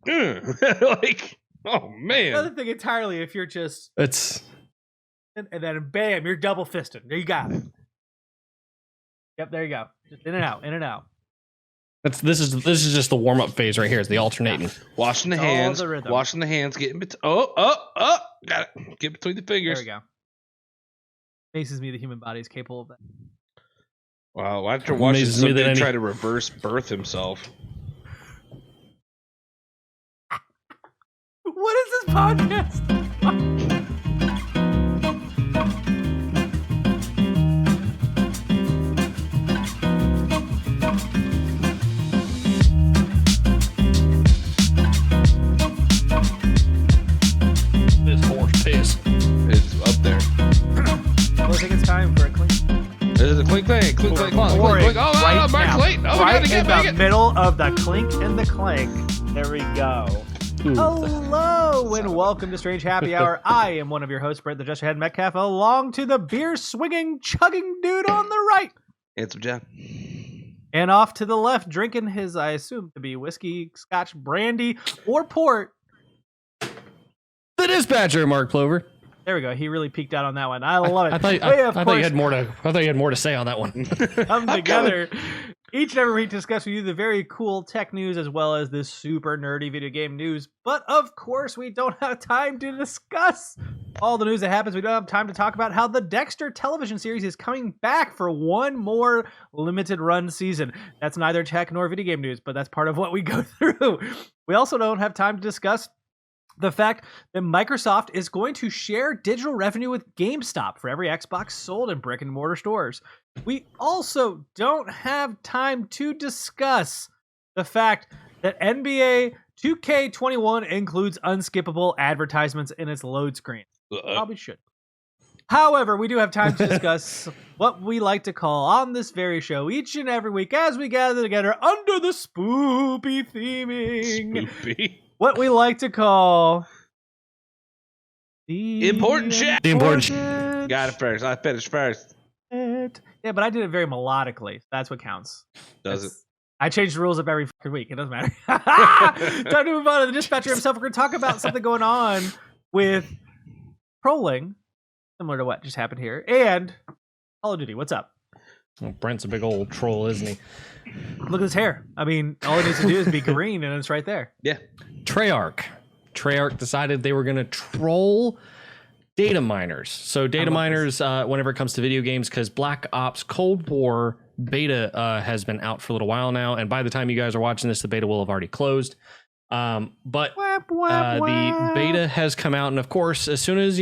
Like, oh man. Another thing entirely, if you're just It's and then bam, you're double fisted. There you got it. Yep, there you go. Just in and out, in and out. this is just the warm up phase right here. It's the alternating. Washing the It's all hands. the rhythm. Washing the hands. Getting got it. Get between the fingers. There we go. Amazes me the human body is capable of that. Wow, after watching Amazes me that somebody any- try to reverse birth himself. What is this podcast? This horse piss. It's up there. Well, I think it's time for a clink. There's a clink, clink, clink, clink, clink, Pouring clink. Oh, right no, Mark's now. late. Oh, we right gotta get in back the it. middle of the clink and the clank. There we go. Ooh. Hello and welcome to Strange Happy Hour. I am one of your hosts, Brent the Just Head Metcalf, along to the beer swinging, chugging dude on the right. Handsome Jeff. And off to the left, drinking his, I assume to be whiskey, scotch, brandy, or port. The dispatcher, Mark Plover. There we go. He really peeked out on that one. I love it. I thought you had more to say on that one. Come together each and every week to discuss with you the very cool tech news as well as this super nerdy video game news. But of course, we don't have time to discuss all the news that happens. We don't have time to talk about how the Dexter television series is coming back for one more limited run season. That's neither tech nor video game news, but that's part of what we go through. We also don't have time to discuss the fact that Microsoft is going to share digital revenue with GameStop for every Xbox sold in brick and mortar stores. We also don't have time to discuss the fact that NBA 2K21 includes unskippable advertisements in its load screen. Probably should. However, we do have time to discuss what we like to call on this very show each and every week as we gather together under the spoopy theming. Spoopy. What we like to call the Important shit. The important shit. Got it first. I finished first. Yeah, but I did it very melodically. That's what counts. Does it? I change the rules up every fucking week. It doesn't matter. Time to move on to the dispatcher himself. We're going to talk about something going on with trolling, similar to what just happened here, and Call of Duty. What's up? Well, Brent's a big old troll, isn't he? Look at his hair. I mean, all he needs to do is be green, and it's right there. Yeah. Treyarch decided they were going to troll data miners. So data miners, whenever it comes to video games, because Black Ops Cold War beta has been out for a little while now, and by the time you guys are watching this, the beta will have already closed. But the beta has come out, and of course, as soon as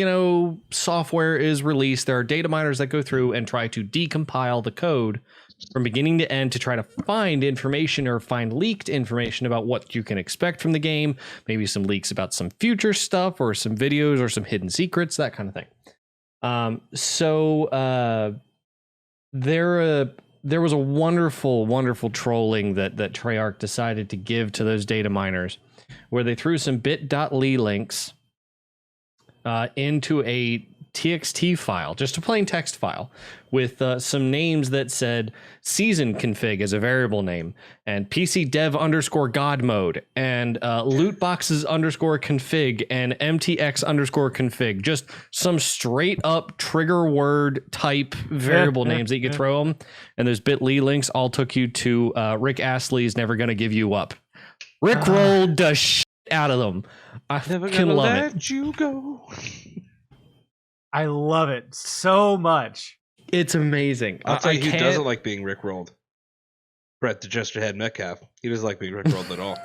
software is released, there are data miners that go through and try to decompile the code from beginning to end to try to find information or find leaked information about what you can expect from the game, maybe some leaks about some future stuff or some videos or some hidden secrets, that kind of thing. There was a wonderful trolling that Treyarch decided to give to those data miners, where they threw some bit.ly links into a TXT file, just a plain text file, with some names that said season config as a variable name, and PC dev underscore god mode, and loot boxes underscore config, and MTX underscore config. Just some straight up trigger word type variable names that you could throw them. And those bit.ly links all took you to Rick Astley's Never Gonna Give You Up. Rick rolled the shit out of them. I Never can gonna love let it. you go. I love it so much. It's amazing. I'll tell you who can't- doesn't like being rickrolled. Brett, the Just Head Metcalf. He doesn't like being rickrolled at all.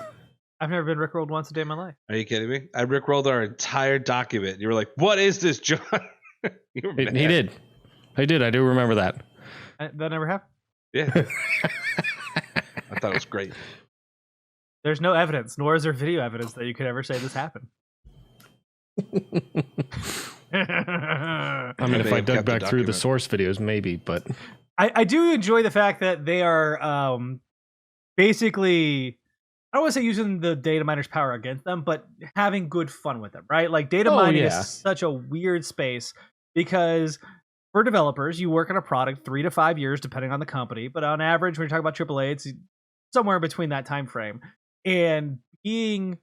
I've never been rickrolled once a day in my life. Are you kidding me? I rickrolled our entire document. You were like, "What is this, John?" You were He mad. did. I did. I do remember that. That never happened. Yeah. I thought it was great. There's no evidence, nor is there video evidence that you could ever say this happened. I mean, if They I have dug kept the back through the document. source videos, maybe, but I do enjoy the fact that they are basically, I don't want to say using the data miners' power against them, but having good fun with them, right? Like data mining yeah. is such a weird space because for developers, you work on a product 3 to 5 years, depending on the company. But on average, when you're talking about AAA, it's somewhere between that time frame. And being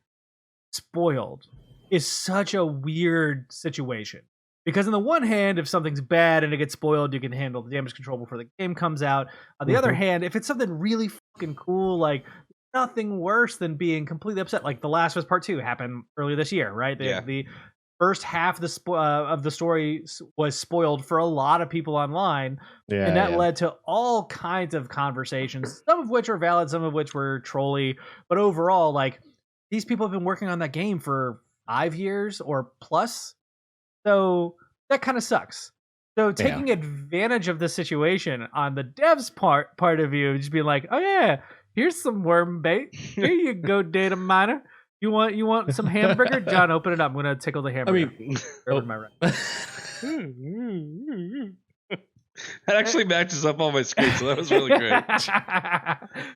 spoiled is such a weird situation. Because on the one hand, if something's bad and it gets spoiled, you can handle the damage control before the game comes out. On the other hand, if it's something really fucking cool, like nothing worse than being completely upset. Like The Last of Us Part 2 happened earlier this year, right? The first half of the story was spoiled for a lot of people online. And that led to all kinds of conversations, some of which are valid, some of which were trolly. But overall, like, these people have been working on that game for 5 years or plus. So that kind of sucks. So taking advantage of the situation on the devs part of you, just being like, oh yeah, here's some worm bait. Here you go, data miner. You want some hamburger? John, open it up. I'm gonna tickle the hamburger. My right. That actually matches up on my screen, so that was really great.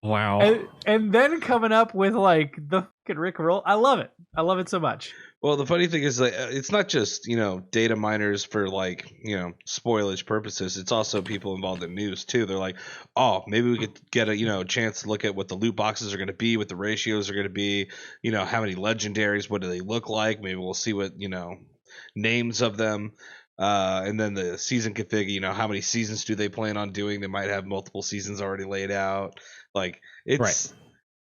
Wow. And then coming up with like the fucking Rick roll. I love it. I love it so much. Well, the funny thing is, like, it's not just, data miners for, like, spoilage purposes. It's also people involved in news too. They're like, oh, maybe we could get a chance to look at what the loot boxes are going to be, what the ratios are going to be, how many legendaries, what do they look like? Maybe we'll see what, names of them. And then the season config, how many seasons do they plan on doing? They might have multiple seasons already laid out. Like, it's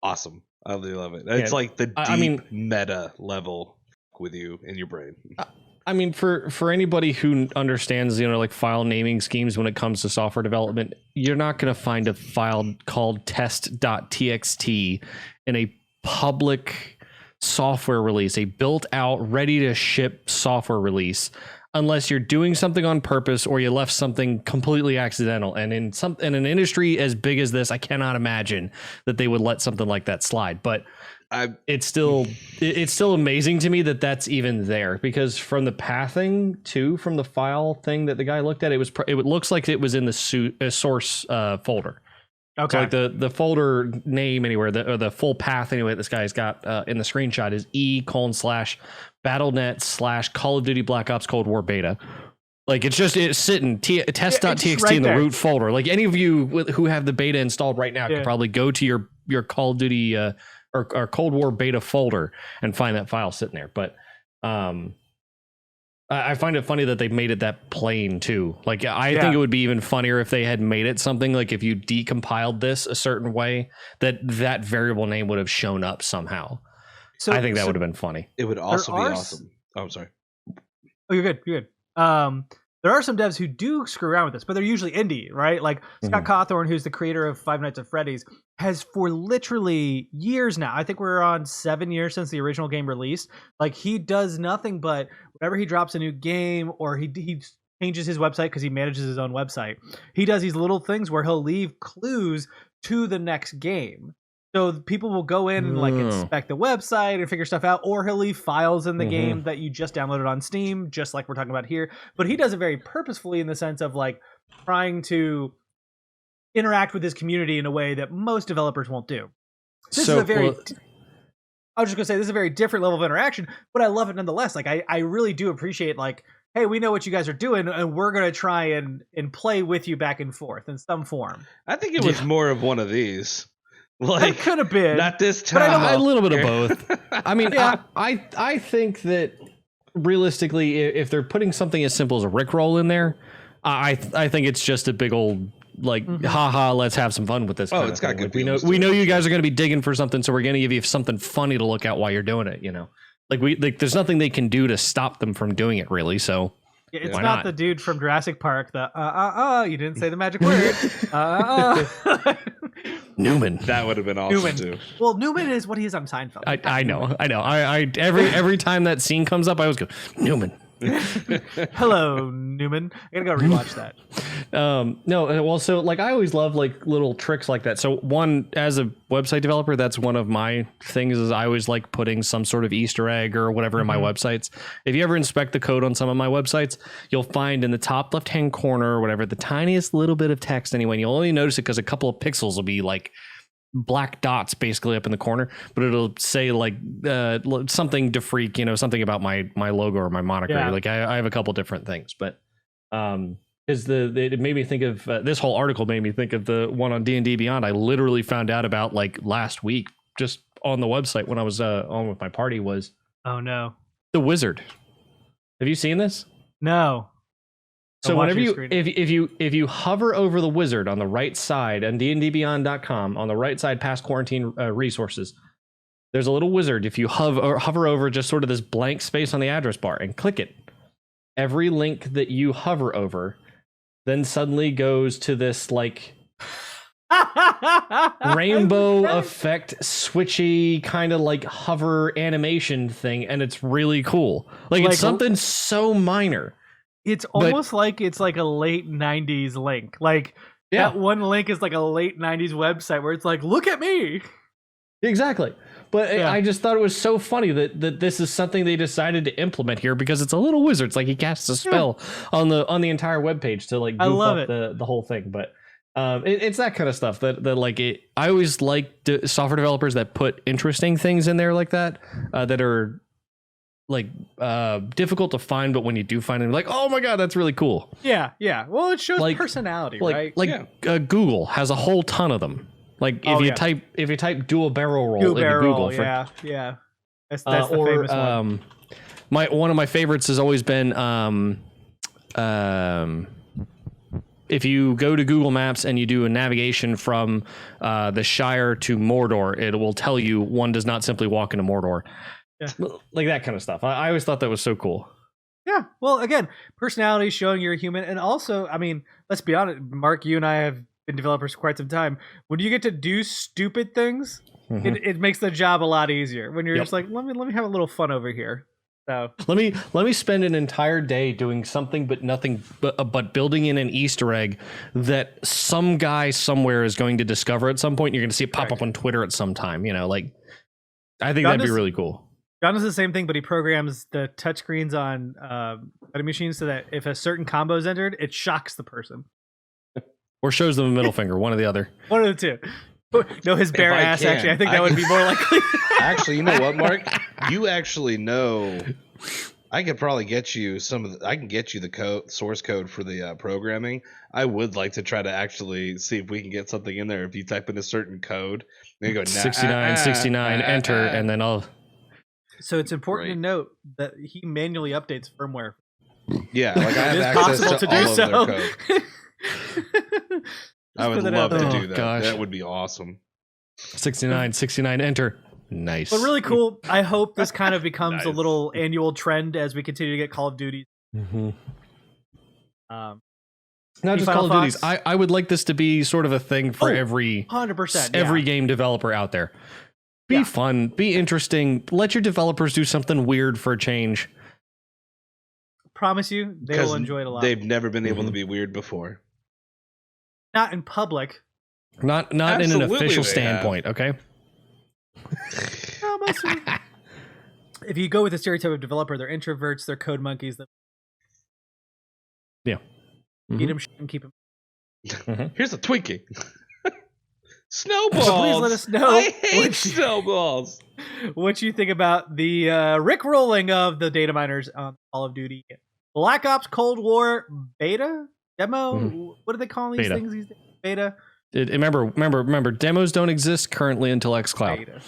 awesome. I really love it. It's like the deep meta level with you in your brain. I mean, for anybody who understands, like file naming schemes when it comes to software development, you're not going to find a file called test.txt in a public software release, a built out, ready to ship software release, unless you're doing something on purpose or you left something completely accidental. And in an industry as big as this, I cannot imagine that they would let something like that slide. But it's still amazing to me that that's even there, because from the pathing too, from the file thing that the guy looked at, it looks like it was in the source folder. Okay. So like the folder name anywhere, the full path anyway, this guy's got in the screenshot is e:/BattleNet/ Call of Duty Black Ops Cold War beta. Like it's sitting test.txt right in the root folder. Like any of you who have the beta installed right now could probably go to your Call of Duty or Cold War beta folder and find that file sitting there. But I find it funny that they made it that plain too. Like I think it would be even funnier if they had made it something like, if you decompiled this a certain way, that variable name would have shown up somehow. So I think that would have been funny. It would also be awesome. Oh, I'm sorry. Oh, you're good. There are some devs who do screw around with this, but they're usually indie, right? Like Scott Cawthorn, who's the creator of Five Nights at Freddy's, has for literally years now, I think we're on 7 years since the original game released, like he does nothing but whenever he drops a new game or he changes his website, because he manages his own website, he does these little things where he'll leave clues to the next game. So people will go in and like inspect the website and figure stuff out, or he'll leave files in the game that you just downloaded on Steam, just like we're talking about here. But he does it very purposefully in the sense of like trying to interact with his community in a way that most developers won't do. I was just going to say, this is a very different level of interaction, but I love it nonetheless. Like I really do appreciate, like, hey, we know what you guys are doing, and we're going to try and play with you back and forth in some form. I think it was more of one of these. Like, it could have been. Not this time. But a little bit of both. I mean, I think that realistically, if they're putting something as simple as a Rickroll in there, I think it's just a big old like, haha, let's have some fun with this. Oh, it's got good. Like, we know you guys are going to be digging for something, so we're going to give you something funny to look at while you're doing it. Like there's nothing they can do to stop them from doing it, really. So. It's not the dude from Jurassic Park. You didn't say the magic word. Newman. That would have been awesome too. Well, Newman is what he is on Seinfeld. I know. Every time that scene comes up, I always go, Newman. Hello, Newman. I gotta go rewatch that. No, well, so like I always love like little tricks like that. So one, as a website developer, that's one of my things, is I always like putting some sort of Easter egg or whatever in my websites. If you ever inspect the code on some of my websites, you'll find in the top left hand corner or whatever, the tiniest little bit of text anyway, and you'll only notice it because a couple of pixels will be like black dots basically up in the corner, but it'll say like something to freak, something about my logo or my moniker. Like I have a couple different things, but it made me think of this whole article made me think of the one on D&D Beyond. I literally found out about like last week, just on the website when I was on with my party, was Oh no. The Wizard. Have you seen this? No. So I'm whenever watching you the screen. if you hover over the Wizard on the right side on dndbeyond.com, on the right side past quarantine resources, there's a little wizard. If you hover over just sort of this blank space on the address bar and click it, every link that you hover over then suddenly goes to this like rainbow effect switchy kind of like hover animation thing, and it's really cool. Like it's something so minor. It's almost like it's like a late 90s link. Like Yeah. that one link is like a late 90s website where it's like, look at me. Exactly. But Yeah. I just thought it was so funny that this is something they decided to implement here, because it's a little wizard. It's like he casts a spell on the entire webpage to like I goof love up the whole thing. But it's that kind of stuff that like it. I always like software developers that put interesting things in there like that that are like difficult to find, but when you do find them, like, oh my god, that's really cool. Yeah, yeah. Well, it shows Like- personality, Like right? like Google has a whole ton of them. Like Oh, if you yeah. type dual barrel roll Two into barrel, Google for yeah. That's the famous one. one of my favorites has always been if you go to Google Maps and you do a navigation from the Shire to Mordor, it will tell you one does not simply walk into Mordor. Yeah. Like that kind of stuff. I always thought that was so cool. Yeah. Well, again, personality showing you're a human, and also, I mean, let's be honest, Mark, you and I have been developers for quite some time. When you get to do stupid things, it makes the job a lot easier. When you're Yep. just like, let me have a little fun over here. So Let me spend an entire day doing something but building in an Easter egg that some guy somewhere is going to discover at some point. You're going to see it pop up on Twitter at some time. You know, like I think that'd be really cool. John does the same thing, but he programs the touchscreens on vending machines so that if a certain combo is entered, it shocks the person. Or shows them a middle finger, one or the other. One of the two. No, his bare I ass. can, Actually, I think I that would can- be more likely. Actually, you know what, Mark? You actually know. I could probably get you I can get you the source code for the programming. I would like to try to actually see if we can get something in there. If you type in a certain code, then you go 69 enter, and then I'll. So it's important Right. to note that he manually updates firmware. Yeah, like I have It is access possible to to all do of so. their code. I would put that love out to there. do that. Gosh. That would be awesome. 69 enter. Nice. But really cool. I hope this kind of becomes a Nice. little annual trend as we continue to get Call of Duty. Mhm. Um, Not just Final Call of Duties. thoughts? I would like this to be sort of a thing for Oh, every 100%. every yeah. game developer out there. Be Yeah. fun, be interesting. Let your developers do something weird for a change. Promise you, they will enjoy it a lot. They've never been able to Mhm. be weird before. Not in public. Not in an Absolutely official they standpoint, okay? No, most of them- if you go with the stereotype of developer, they're introverts, they're code monkeys. That Yeah. feed Mhm. them, shit 'em, keep them. Here's a Twinkie. Snowballs. Please let us know I hate what you- snowballs. What you think about the rickrolling of the data miners on Call of Duty Black Ops Cold War beta demo? What are they calling these Beta. things? These days? Beta. Remember, demos don't exist currently until xCloud. Beta.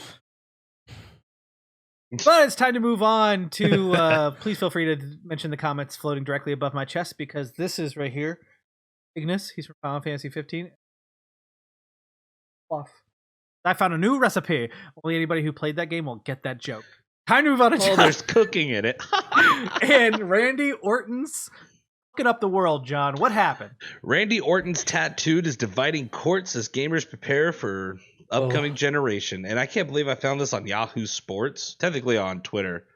But it's time to move on to. Please feel free to mention the comments floating directly above my chest, because this is right here. Ignis, he's from Final Fantasy 15. Off. I found a new recipe. Only anybody who played that game will get that joke. Time to move on to Oh, John. there's cooking in it. And Randy Orton's fucking up the world, John. What happened? Randy Orton's tattooed is dividing courts as gamers prepare for upcoming generation. And I can't believe I found this on Yahoo Sports, technically on Twitter,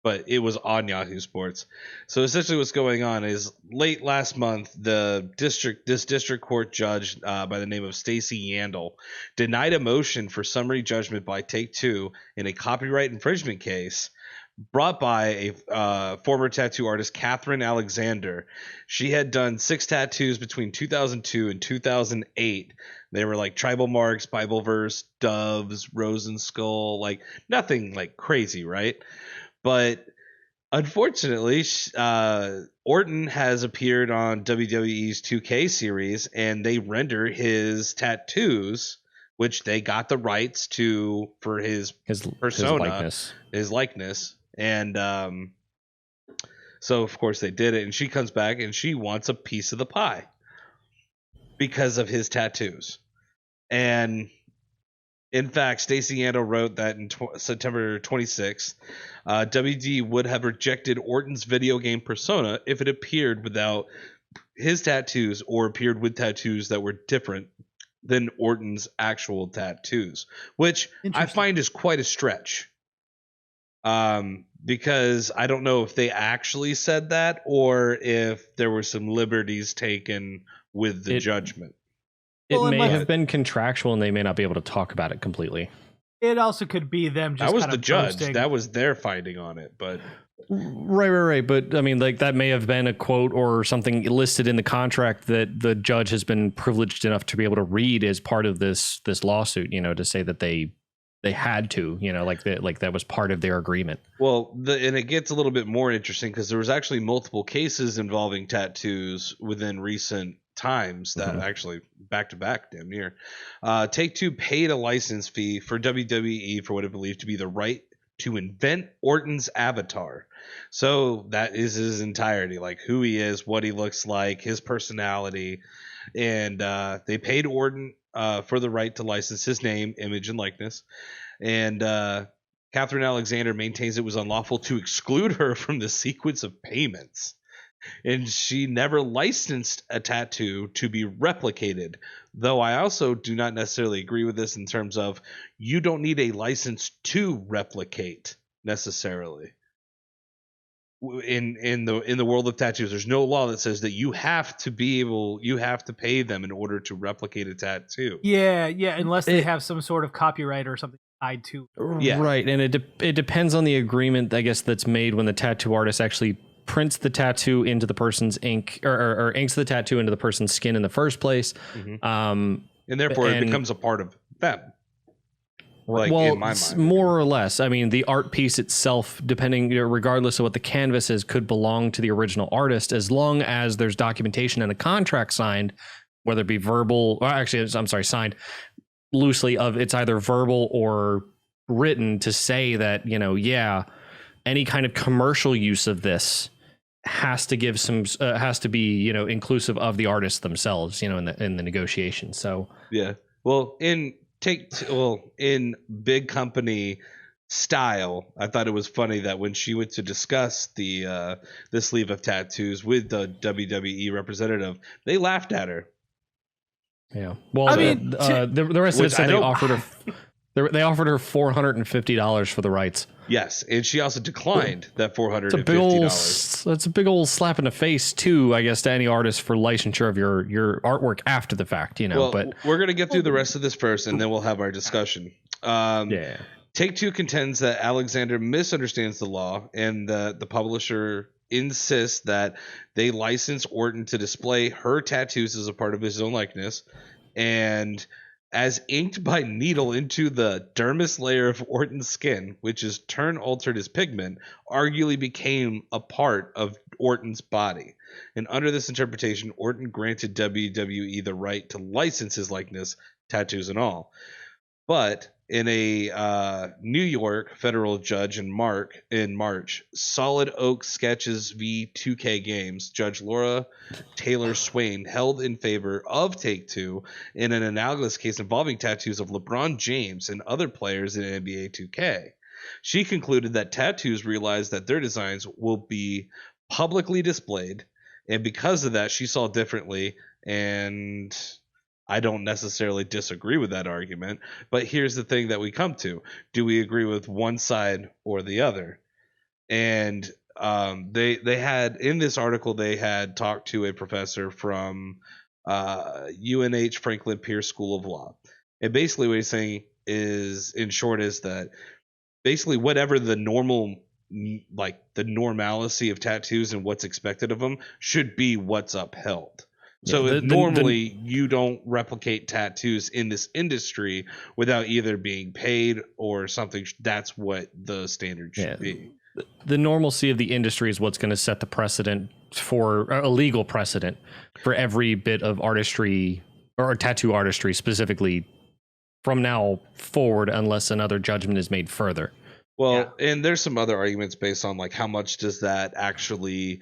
but it was on Yahoo Sports. So essentially what's going on is late last month, this district court judge by the name of Stacey Yandel denied a motion for summary judgment by Take-Two in a copyright infringement case brought by a former tattoo artist, Catherine Alexander. She had done 6 tattoos between 2002 and 2008. They were like tribal marks, Bible verse, doves, rose and skull, like nothing like crazy, right? But unfortunately, Orton has appeared on WWE's 2K series, and they render his tattoos, which they got the rights to for his persona, likeness. his likeness. And so of course they did it, and she comes back and she wants a piece of the pie because of his tattoos. And in fact, Stacey Yandel wrote that in September 26th, WD would have rejected Orton's video game persona if it appeared without his tattoos or appeared with tattoos that were different than Orton's actual tattoos, which I find is quite a stretch. Because I don't know if they actually said that or if there were some liberties taken with the judgment. It may have been contractual and they may not be able to talk about it completely. It also could be them just that was kind the of judge. boasting. That was their finding on it, but right. But I mean, like that may have been a quote or something listed in the contract that the judge has been privileged enough to be able to read as part of this lawsuit. You know, to say that they had to, you know, like that was part of their agreement. Well, and it gets a little bit more interesting because there was actually multiple cases involving tattoos within recent times that actually back to back damn near. Take-Two paid a license fee for WWE for what it believed to be the right to invent Orton's avatar. So that is his entirety, like who he is, what he looks like, his personality. And they paid Orton for the right to license his name, image, and likeness. And Catherine Alexander maintains it was unlawful to exclude her from the sequence of payments. And she never licensed a tattoo to be replicated, though I also do not necessarily agree with this in terms of you don't need a license to replicate necessarily. In the world of tattoos, there's no law that says that you have to pay them in order to replicate a tattoo. Yeah, unless they have some sort of copyright or something tied to it. Yeah. Right, and it depends on the agreement, I guess, that's made when the tattoo artist actually prints the tattoo into the person's ink or inks the tattoo into the person's skin in the first place. And therefore it becomes a part of them. Like, well, in my mind, more or less. I mean, the art piece itself, depending, regardless of what the canvas is, could belong to the original artist as long as there's documentation and a contract signed, whether it be verbal, or actually, I'm sorry, signed loosely of it's either verbal or written to say that, you know, yeah, any kind of commercial use of this has to give some has to be, you know, inclusive of the artists themselves, you know, in the negotiation. So yeah, well, in big company style, I thought it was funny that when she went to discuss the sleeve of tattoos with the WWE representative, they laughed at her. Yeah, well, I mean, the rest of it said they offered her. They offered her $450 for the rights. Yes, and she also declined that $450. That's a big old slap in the face too, I guess, to any artist for licensure of your artwork after the fact, you know. Well, but we're gonna get through the rest of this first, and then we'll have our discussion. Take-Two contends that Alexander misunderstands the law, and the publisher insists that they license Orton to display her tattoos as a part of his own likeness, and as inked by needle into the dermis layer of Orton's skin, which is altered as pigment, arguably became a part of Orton's body. And under this interpretation, Orton granted WWE the right to license his likeness, tattoos and all. But in a New York federal judge in March, Solid Oak Sketches v. 2K Games, Judge Laura Taylor Swain held in favor of Take-Two in an analogous case involving tattoos of LeBron James and other players in NBA 2K. She concluded that tattoos realized that their designs will be publicly displayed, and because of that, she saw differently, and I don't necessarily disagree with that argument, but here's the thing that we come to. Do we agree with one side or the other? And they had, in this article, they had talked to a professor from UNH Franklin Pierce School of Law. And basically what he's saying is, in short, is that basically whatever the normalcy of tattoos and what's expected of them should be what's upheld. So normally you don't replicate tattoos in this industry without either being paid or something. That's what the standard should be. The normalcy of the industry is what's going to set the precedent for a legal precedent for every bit of artistry or tattoo artistry specifically from now forward, unless another judgment is made further. Well, and there's some other arguments based on like how much does that actually,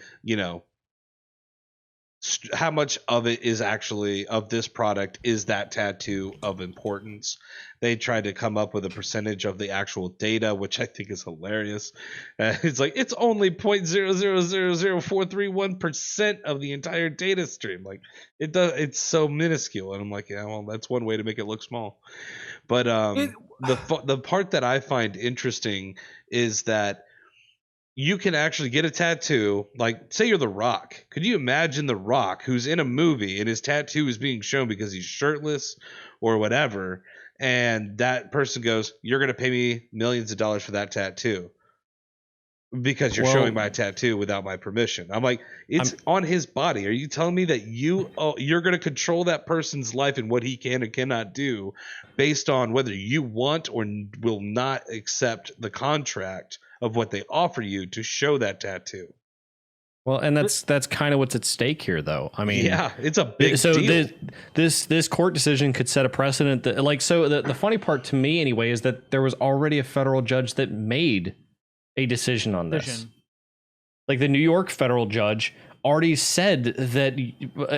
how much of it is actually of this product is that tattoo of importance. They tried to come up with a percentage of the actual data, which I think is hilarious. It's like it's only 0.0000431% of the entire data stream. Like it's so minuscule, and I'm like, yeah, well, that's one way to make it look small. But the part that I find interesting is that you can actually get a tattoo. Like, say you're The Rock. Could you imagine The Rock, who's in a movie and his tattoo is being shown because he's shirtless or whatever, and that person goes, "You're going to pay me millions of dollars for that tattoo because you're showing my tattoo without my permission." I'm like, it's on his body. Are you telling me that you're going to control that person's life and what he can and cannot do based on whether you want or will not accept the contract of what they offer you to show that tattue? Well, and that's kind of what's at stake here, though. I mean, yeah, it's a big deal. This court decision could set a precedent that, like, so the funny part to me anyway is that there was already a federal judge that made a decision on this. Like the New York federal judge already said that,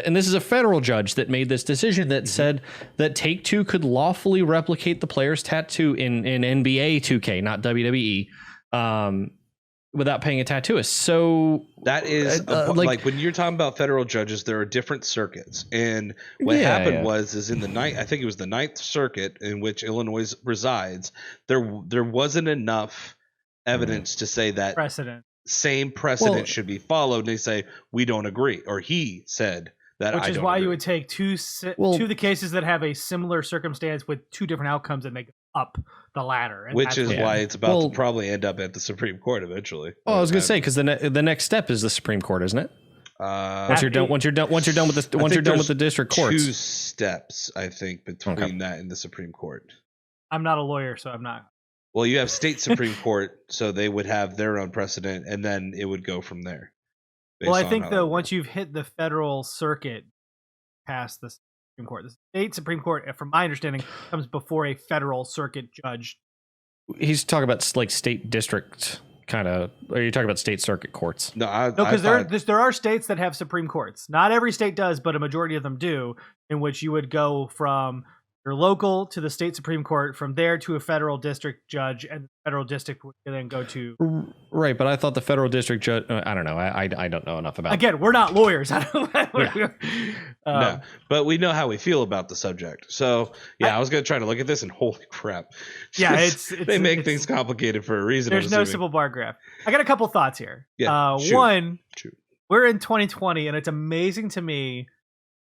and this is a federal judge that made this decision that said that Take-Two could lawfully replicate the player's tattoo in NBA 2K, not WWE. Without paying a tattooist. So that is like when you're talking about federal judges, there are different circuits, and what happened was in the I think it was the Ninth Circuit in which Illinois resides. There wasn't enough evidence to say that same precedent should be followed. And they say we don't agree, or he said that, which is why you would take two of the cases that have a similar circumstance with two different outcomes and make up the latter, and which is why it's about to probably end up at the Supreme Court eventually. Well, I was going to say, because the next step is the Supreme Court, isn't it? Once you're done with the district courts, 2 steps, I think, between that and the Supreme Court. I'm not a lawyer, so I'm not. Well, you have state Supreme Court, so they would have their own precedent, and then it would go from there. Well, I think though, once you've hit the federal circuit past the Supreme Court, the state Supreme Court, from my understanding, comes before a federal circuit judge. He's talking about like state district kind of. Or are you talking about state circuit courts? No, because there are states that have Supreme Courts. Not every state does, but a majority of them do. In which you would go from your local to the state Supreme Court, from there to a federal district judge, and the federal district would then go to... Right, but I thought the federal district judge... I don't know. I don't know enough about... Again, we're not lawyers. No, but we know how we feel about the subject. So, I was going to try to look at this, and holy crap. Yeah, they make things complicated for a reason. There's no simple bar graph. I got a couple thoughts here. Yeah, one, we're in 2020, and it's amazing to me,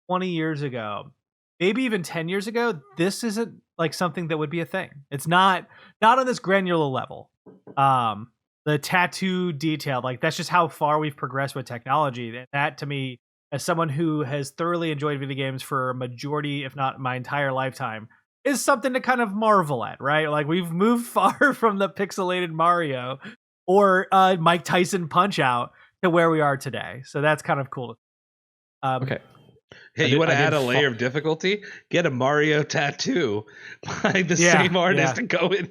20 years ago... maybe even 10 years ago, this isn't like something that would be a thing. It's not on this granular level. The tattoo detail, like that's just how far we've progressed with technology. And that to me, as someone who has thoroughly enjoyed video games for a majority, if not my entire lifetime, is something to kind of marvel at, right? Like we've moved far from the pixelated Mario or Mike Tyson Punch-Out to where we are today. So that's kind of cool. Okay. Hey, you want to add a layer of difficulty? Get a Mario tattoo by the same artist and go in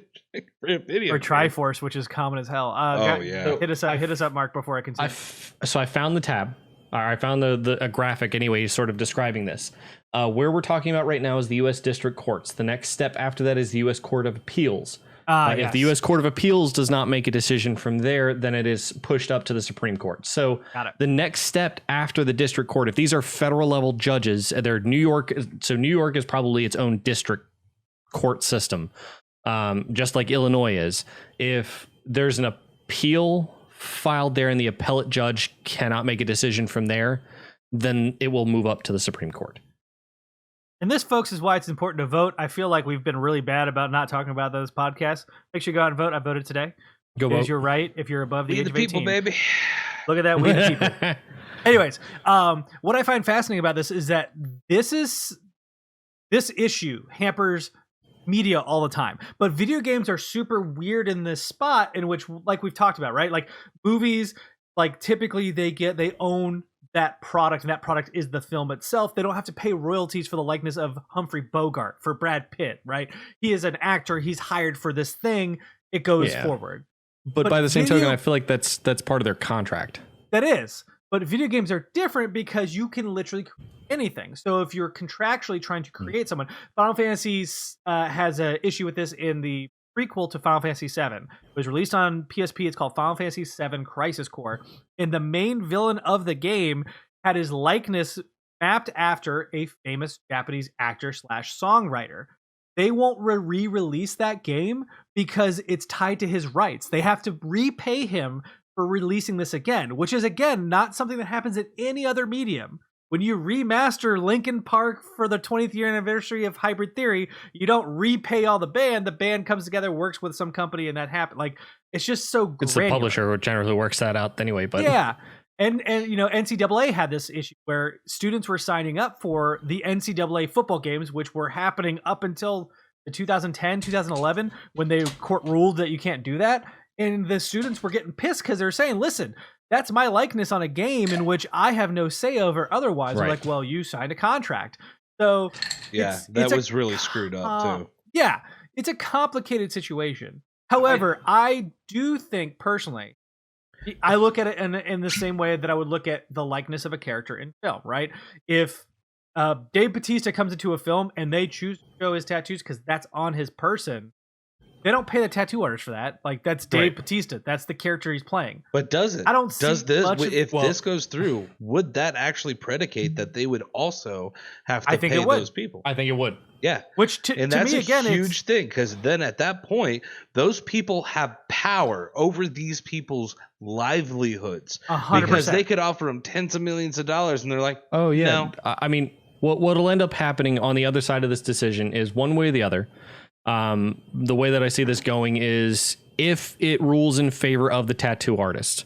for a video. Or Triforce, which is common as hell. Hit us up, Mark, before I continue. So I found the tab. I found a graphic anyway, sort of describing this. Where we're talking about right now is the U.S. District Courts. The next step after that is the U.S. Court of Appeals. If the U.S. Court of Appeals does not make a decision from there, then it is pushed up to the Supreme Court. So the next step after the district court, if these are federal level judges, they're New York. So New York is probably its own district court system, just like Illinois is. If there's an appeal filed there and the appellate judge cannot make a decision from there, then it will move up to the Supreme Court. And this, folks, is why it's important to vote. I feel like we've been really bad about not talking about those podcasts. Make sure you go out and vote. I voted today. Go vote. You're right. If you're above the age of 18. People, baby. Look at that. We the people. Anyways, what I find fascinating about this is that this issue hampers media all the time. But video games are super weird in this spot in which, like we've talked about, right? Like movies, like typically they own that product, and that product is the film itself. They don't have to pay royalties for the likeness of Humphrey Bogart, for Brad Pitt, right? He is an actor. He's hired for this thing. it goes Yeah. forward. But But by the same token, video- I feel like that's part of their contract. That is. But video games are different because you can literally create anything. So if you're contractually trying to create someone, Final Fantasy has an issue with this in the prequel to Final Fantasy VII. It was released on PSP. It's called Final Fantasy VII Crisis Core. And the main villain of the game had his likeness mapped after a famous Japanese actor / songwriter. They won't re-release that game because it's tied to his rights. They have to repay him for releasing this again, which is, again, not something that happens in any other medium. When you remaster Linkin Park for the 20th year anniversary of Hybrid Theory, you don't repay all the band. The band comes together, works with some company, and that happens. Like, it's just so It's the granular. publisher who generally works that out anyway. But Yeah. And you know, NCAA had this issue where students were signing up for the NCAA football games, which were happening up until the 2010, 2011, when the court ruled that you can't do that. And the students were getting pissed because they're saying, listen, that's my likeness on a game in which I have no say over otherwise. They're Right. like, well, you signed a contract. So Yeah, it's that a was really screwed up too. yeah, it's a complicated situation. However, I do think personally, I look at it in the same way that I would look at the likeness of a character in film, right? If Dave Bautista comes into a film and they choose to show his tattoos because that's on his person, they don't pay the tattoo artist for that. Like, that's Dave Right. Bautista. That's the character he's playing. But does it? I don't see Does this much of- if well- this goes through, would that actually predicate that they would also have to I think pay it would. those people? I think it would. Yeah. Which to And me, that's again, a it's huge thing, because then at that point, those people have power over these people's livelihoods 100%. because they could offer them tens of millions of dollars, and they're like, Oh yeah. No. I mean, what'll end up happening on the other side of this decision is one way or the other. The way that I see this going is if it rules in favor of the tattoo artist,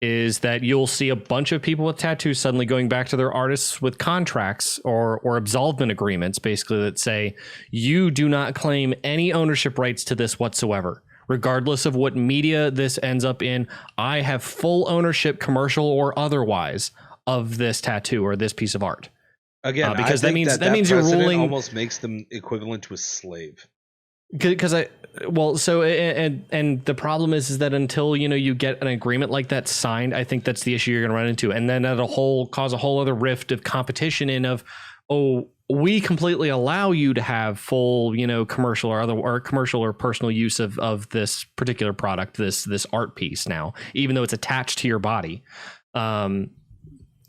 is that you'll see a bunch of people with tattoos suddenly going back to their artists with contracts or absolvement agreements, basically, that say you do not claim any ownership rights to this whatsoever. Regardless of what media this ends up in, I have full ownership, commercial or otherwise, of this tattoo or this piece of art. again, because I that think means- that that means you're precedent ruling- almost makes them equivalent to a slave. Because and the problem is that until you get an agreement like that signed, I think that's the issue you're going to run into, and then that'll cause a whole other rift of competition we completely allow you to have full commercial or commercial or personal use of this particular product, this art piece now, even though it's attached to your body.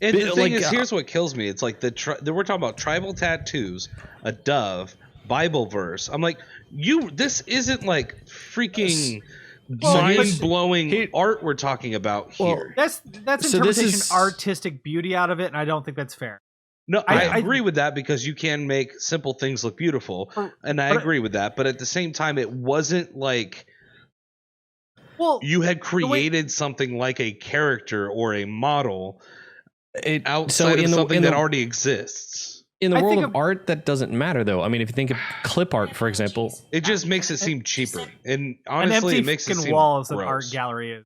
And the But, thing like, is, here's what kills me. It's like we're talking about tribal tattoos, a dove, Bible verse. I'm like, this isn't like freaking Well, mind-blowing art we're talking about here. that's So this interpretation is- artistic beauty out of it, and I don't think that's fair. No, I- I agree with that, because you can make simple things look beautiful, and I but- agree with that. But at the same time, it wasn't like Well, you had way- created something like a character or a model It, outside of something that already exists. in the I world think of art, that doesn't matter though. I mean, if you think of clip art, for example, It just makes it seem cheaper, and an honestly, empty it makes it fucking seem wall as an gross. art gallery is.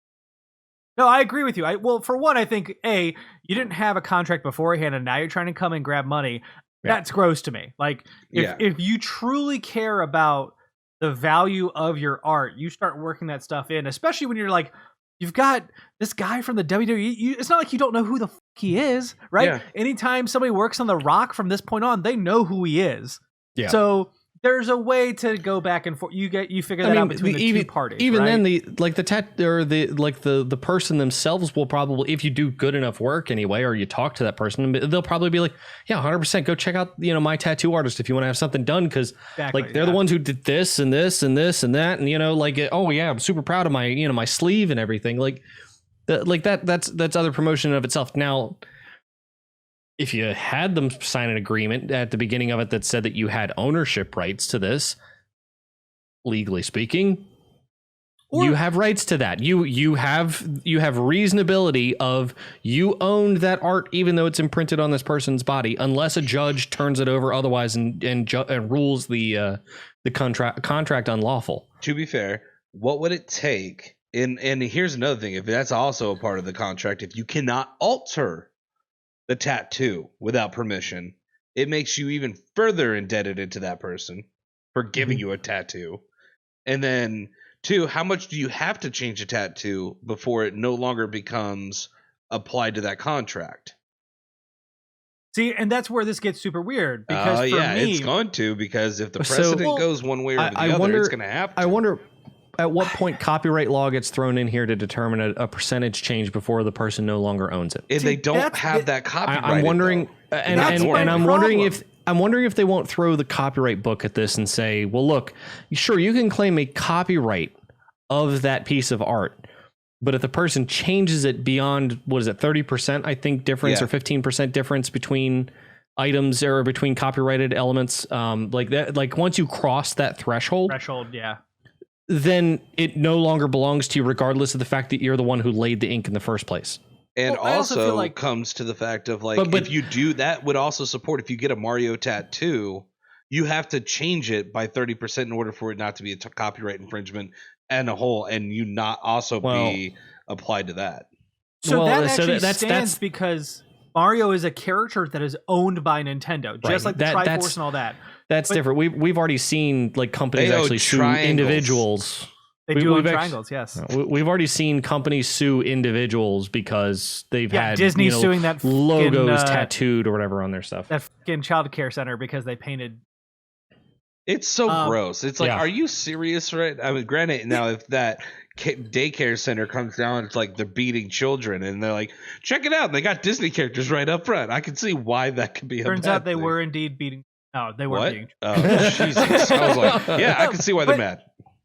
No, I agree with you. Well, for one, I think you didn't have a contract beforehand, and now you're trying to come and grab money. Yeah. That's gross to me. Like, if you truly care about the value of your art, you start working that stuff in, especially when you're like, you've got this guy from the WWE. It's not like you don't know who the fuck he is, right? Yeah. Anytime somebody works on The Rock from this point on, they know who he is. Yeah. So there's a way to go back and forth. You figure that out between the two parties. Even right? then, the person themselves will probably, if you do good enough work anyway, or you talk to that person, they'll probably be like, yeah, 100%, go check out my tattoo artist if you want to have something done, because Exactly, they're the ones who did this and this and this and that, and oh yeah, I'm super proud of my my sleeve and everything, that's other promotion in of itself. Now, if you had them sign an agreement at the beginning of it that said that you had ownership rights to this, legally speaking, you have rights to that. You have reasonability of you owned that art, even though it's imprinted on this person's body, unless a judge turns it over otherwise and rules the contract unlawful. To be fair, what would it take? And here's another thing: if that's also a part of the contract, if you cannot alter the tattoo without permission, it makes you even further indebted to that person for giving you a tattoo. And then Two, how much do you have to change a tattoo before it no longer becomes applied to that contract? See, and that's where this gets super weird because for yeah, me, it's going to, because if the So- precedent goes one way or the other, wonder, it's going to have to. I wonder at what point copyright law gets thrown in here to determine a percentage change before the person no longer owns it. if See, they don't that's have it. that copyright. I'm wondering, and I'm wondering problem. I'm wondering if they won't throw the copyright book at this and say, well, look, sure, you can claim a copyright of that piece of art, but if the person changes it beyond, what is it, 30%, I think, difference Yeah. or 15% difference between items or between copyrighted elements, like that, like once you cross that threshold, yeah. then it no longer belongs to you, regardless of the fact that you're the one who laid the ink in the first place. And Well, I also also feel like- comes to the fact of like, But- if you do that, would also support if you get a Mario tattoo, you have to change it by 30% in order for it not to be a copyright infringement and a whole, and you not also be applied to that. So Well, that so actually that's- stands because Mario is a character that is owned by Nintendo, just Right. like the That's- Triforce and all that. That's But- different. We've already seen like companies They own actually sue triangles. individuals. They We- do own we've actu- triangles, yes. We've already seen companies sue individuals because they've Yeah, had Disney you know, suing that logos fucking, tattooed or whatever on their stuff. that fucking child care center because they painted. It's so gross. It's like, yeah. are you serious? Right? I mean, granted, now if that daycare center comes down, it's like they're beating children, and they're like, check it out. And they got Disney characters right up front. I can see why that could be. A Turns bad out they thing. were indeed beating. No, they weren't What? beating. Oh, Jesus! I was like, yeah, I can see why they're But- mad.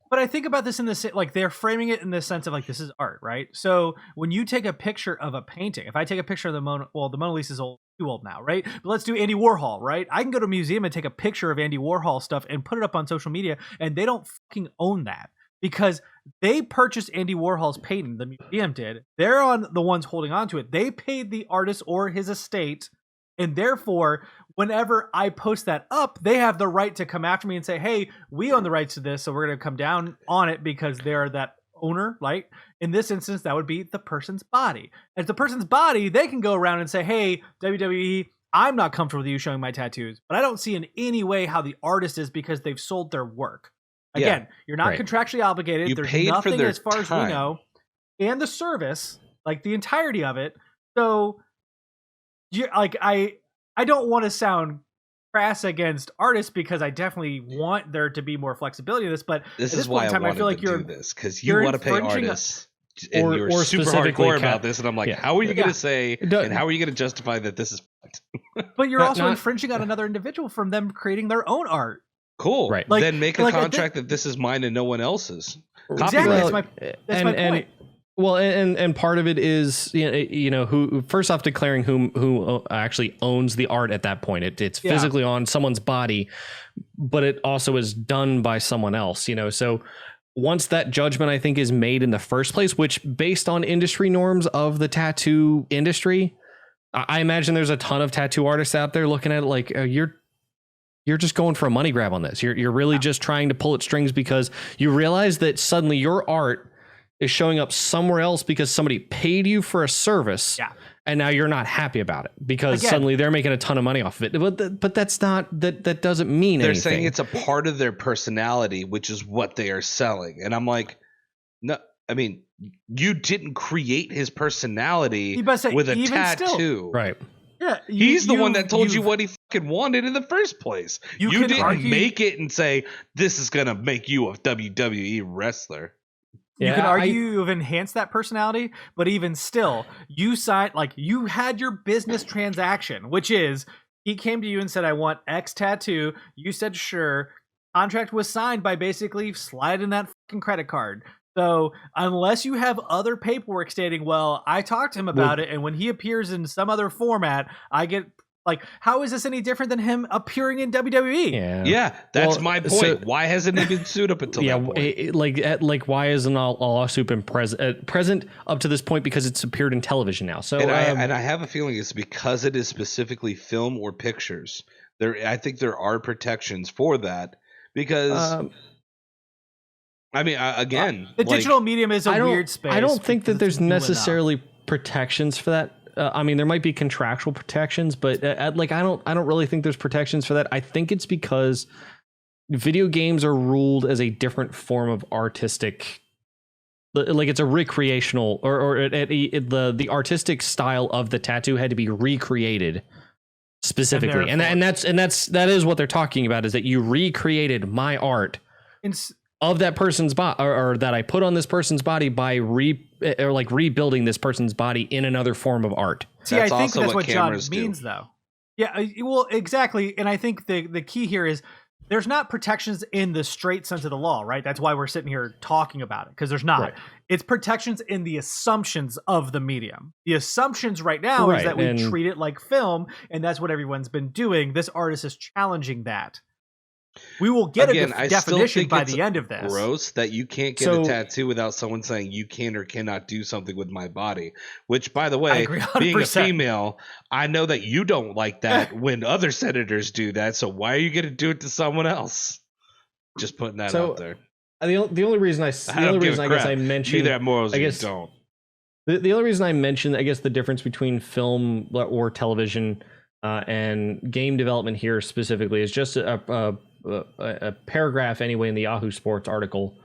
But I think about this in this, like they're framing it in the sense of like this is art, right? So when you take a picture of a painting, if I take a picture of the Mona Lisa is too old now, right? But let's do Andy Warhol, right? I can go to a museum and take a picture of Andy Warhol stuff and put it up on social media, and they don't fucking own that because they purchased Andy Warhol's painting. The museum did. They're on the ones holding on to it. They paid the artist or his estate, and therefore, whenever I post that up, they have the right to come after me and say, hey, we own the rights to this, so we're going to come down on it because they're that owner, right? In this instance, that would be the person's body. As the person's body, they can go around and say, hey, WWE, I'm not comfortable with you showing my tattoos, but I don't see in any way how the artist is because they've sold their work. Again, you're not right. contractually obligated. You There's paid for nothing their as far as we time. know. And the service, like the entirety of it. So, like, I don't want to sound crass against artists because I definitely want there to be more flexibility in this, but This at is this why point in time, I I wanted feel like to you're do this, because you you're want to pay infringing on- artists, and you're or super specifically hardcore about this, and I'm like, yeah. how are you going Yeah. to say, No- and how are you going to justify that this is but you're Not- also not- infringing on another individual from them creating their own art. cool? Right. Like- Then make a like, I contract that this is mine and no one else's. Exactly. Copyright. That's my point. Well, and part of it is you know who first off declaring who actually owns the art at that point. It's Yeah. physically on someone's body, but it also is done by someone else. You know, so once that judgment I think is made in the first place, which based on industry norms of the tattoo industry, I imagine there's a ton of tattoo artists out there looking at it like you're just going for a money grab on this. You're really just trying to pull at strings because you realize that suddenly your art is showing up somewhere else because somebody paid you for a service. Yeah. And now you're not happy about it because Again. suddenly they're making a ton of money off of it. But that's not that doesn't mean They're anything. saying it's a part of their personality, which is what they are selling. And I'm like, no, I mean, you didn't create his personality You must say, with a even tattoo. still. right. Yeah, He's the one that told you you've- what he fucking wanted in the first place. You You can didn't argue- make it and say, this is going to make you a WWE wrestler. You Yeah, could argue you've enhanced that personality, but even still, you signed, like, you had your business transaction, which is he came to you and said, I want X tattoo. You said, sure. Contract was signed by basically sliding that fucking credit card. So unless you have other paperwork stating, well, I talked to him about it, and when he appears in some other format, I get, like, how is this any different than him appearing in WWE? Yeah. Yeah, that's Well, my point. so- Why hasn't he been sued up until Yeah, that point? like why isn't a lawsuit been present up to this point because it's appeared in television now? So And I have a feeling it's because it is specifically film or pictures. I think there are protections for that because I mean, again, The like, digital medium is a I don't, weird space. I don't think that because there's it's new enough. necessarily protections for that. I mean, there might be contractual protections, but like I don't really think there's protections for that. I think it's because video games are ruled as a different form of artistic, like it's a recreational, or the artistic style of the tattoo had to be recreated specifically, and that is what they're talking about, is that you recreated my art of that person's body, or that I put on this person's body by rebuilding this person's body in another form of art. See, I think that's what John means, though. Yeah, well, exactly. And I think the key here is there's not protections in the straight sense of the law, right? That's why we're sitting here talking about it, because there's not. Right. It's protections in the assumptions of the medium. The assumptions right now is that we treat it like film, and that's what everyone's been doing. This artist is challenging that. We will get a definition by the end of this. Gross that you can't get a tattoo without someone saying you can or cannot do something with my body. Which, by the way, being a female, I know that you don't like that when other senators do that. So why are you going to do it to someone else? Just putting that out there. The only reason I guess I mentioned, you have morals, I guess, you don't. The only reason I mentioned, I guess, the difference between film or television and game development here specifically is just a paragraph anyway in the Yahoo Sports article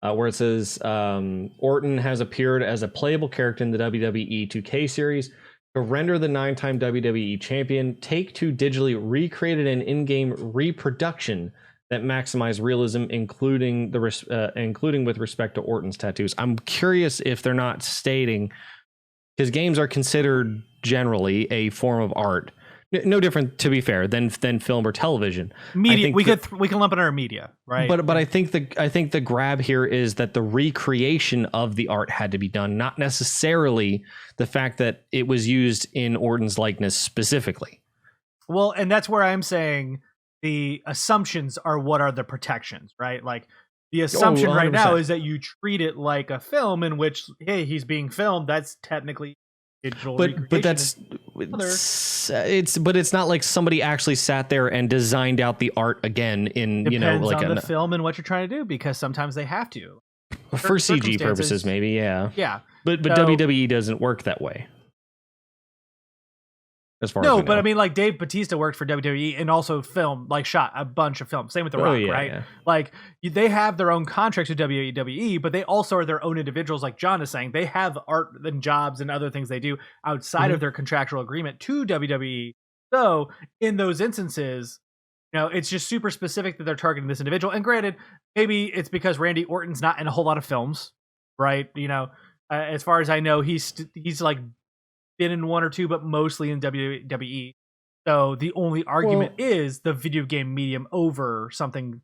where it says Orton has appeared as a playable character in the WWE 2K series to render the 9-time WWE champion. Take-Two digitally recreated an in-game reproduction that maximize realism, including with respect to Orton's tattoos. I'm curious if they're not stating, because games are considered generally a form of art. No different, to be fair, than film or television. Media, we can lump it under media, right? But I think the grab here is that the recreation of the art had to be done, not necessarily the fact that it was used in Orton's likeness specifically. Well, and that's where I'm saying the assumptions are what are the protections, right? Like the assumption right now is that you treat it like a film in which, hey, he's being filmed. That's technically digital, but it's not like somebody actually sat there and designed out the art again in Depends on the film and what you're trying to do, because sometimes they have to for CG purposes, maybe. Yeah, but WWE doesn't work that way. As far as but I mean, like Dave Bautista worked for WWE and also shot a bunch of films. Same with The Rock, right? Yeah. Like they have their own contracts with WWE, but they also are their own individuals. Like John is saying, they have art and jobs and other things they do outside of their contractual agreement to WWE. So in those instances, it's just super specific that they're targeting this individual. And granted, maybe it's because Randy Orton's not in a whole lot of films, right? As far as I know, he's like been in one or two, but mostly in WWE. So the only argument is the video game medium over something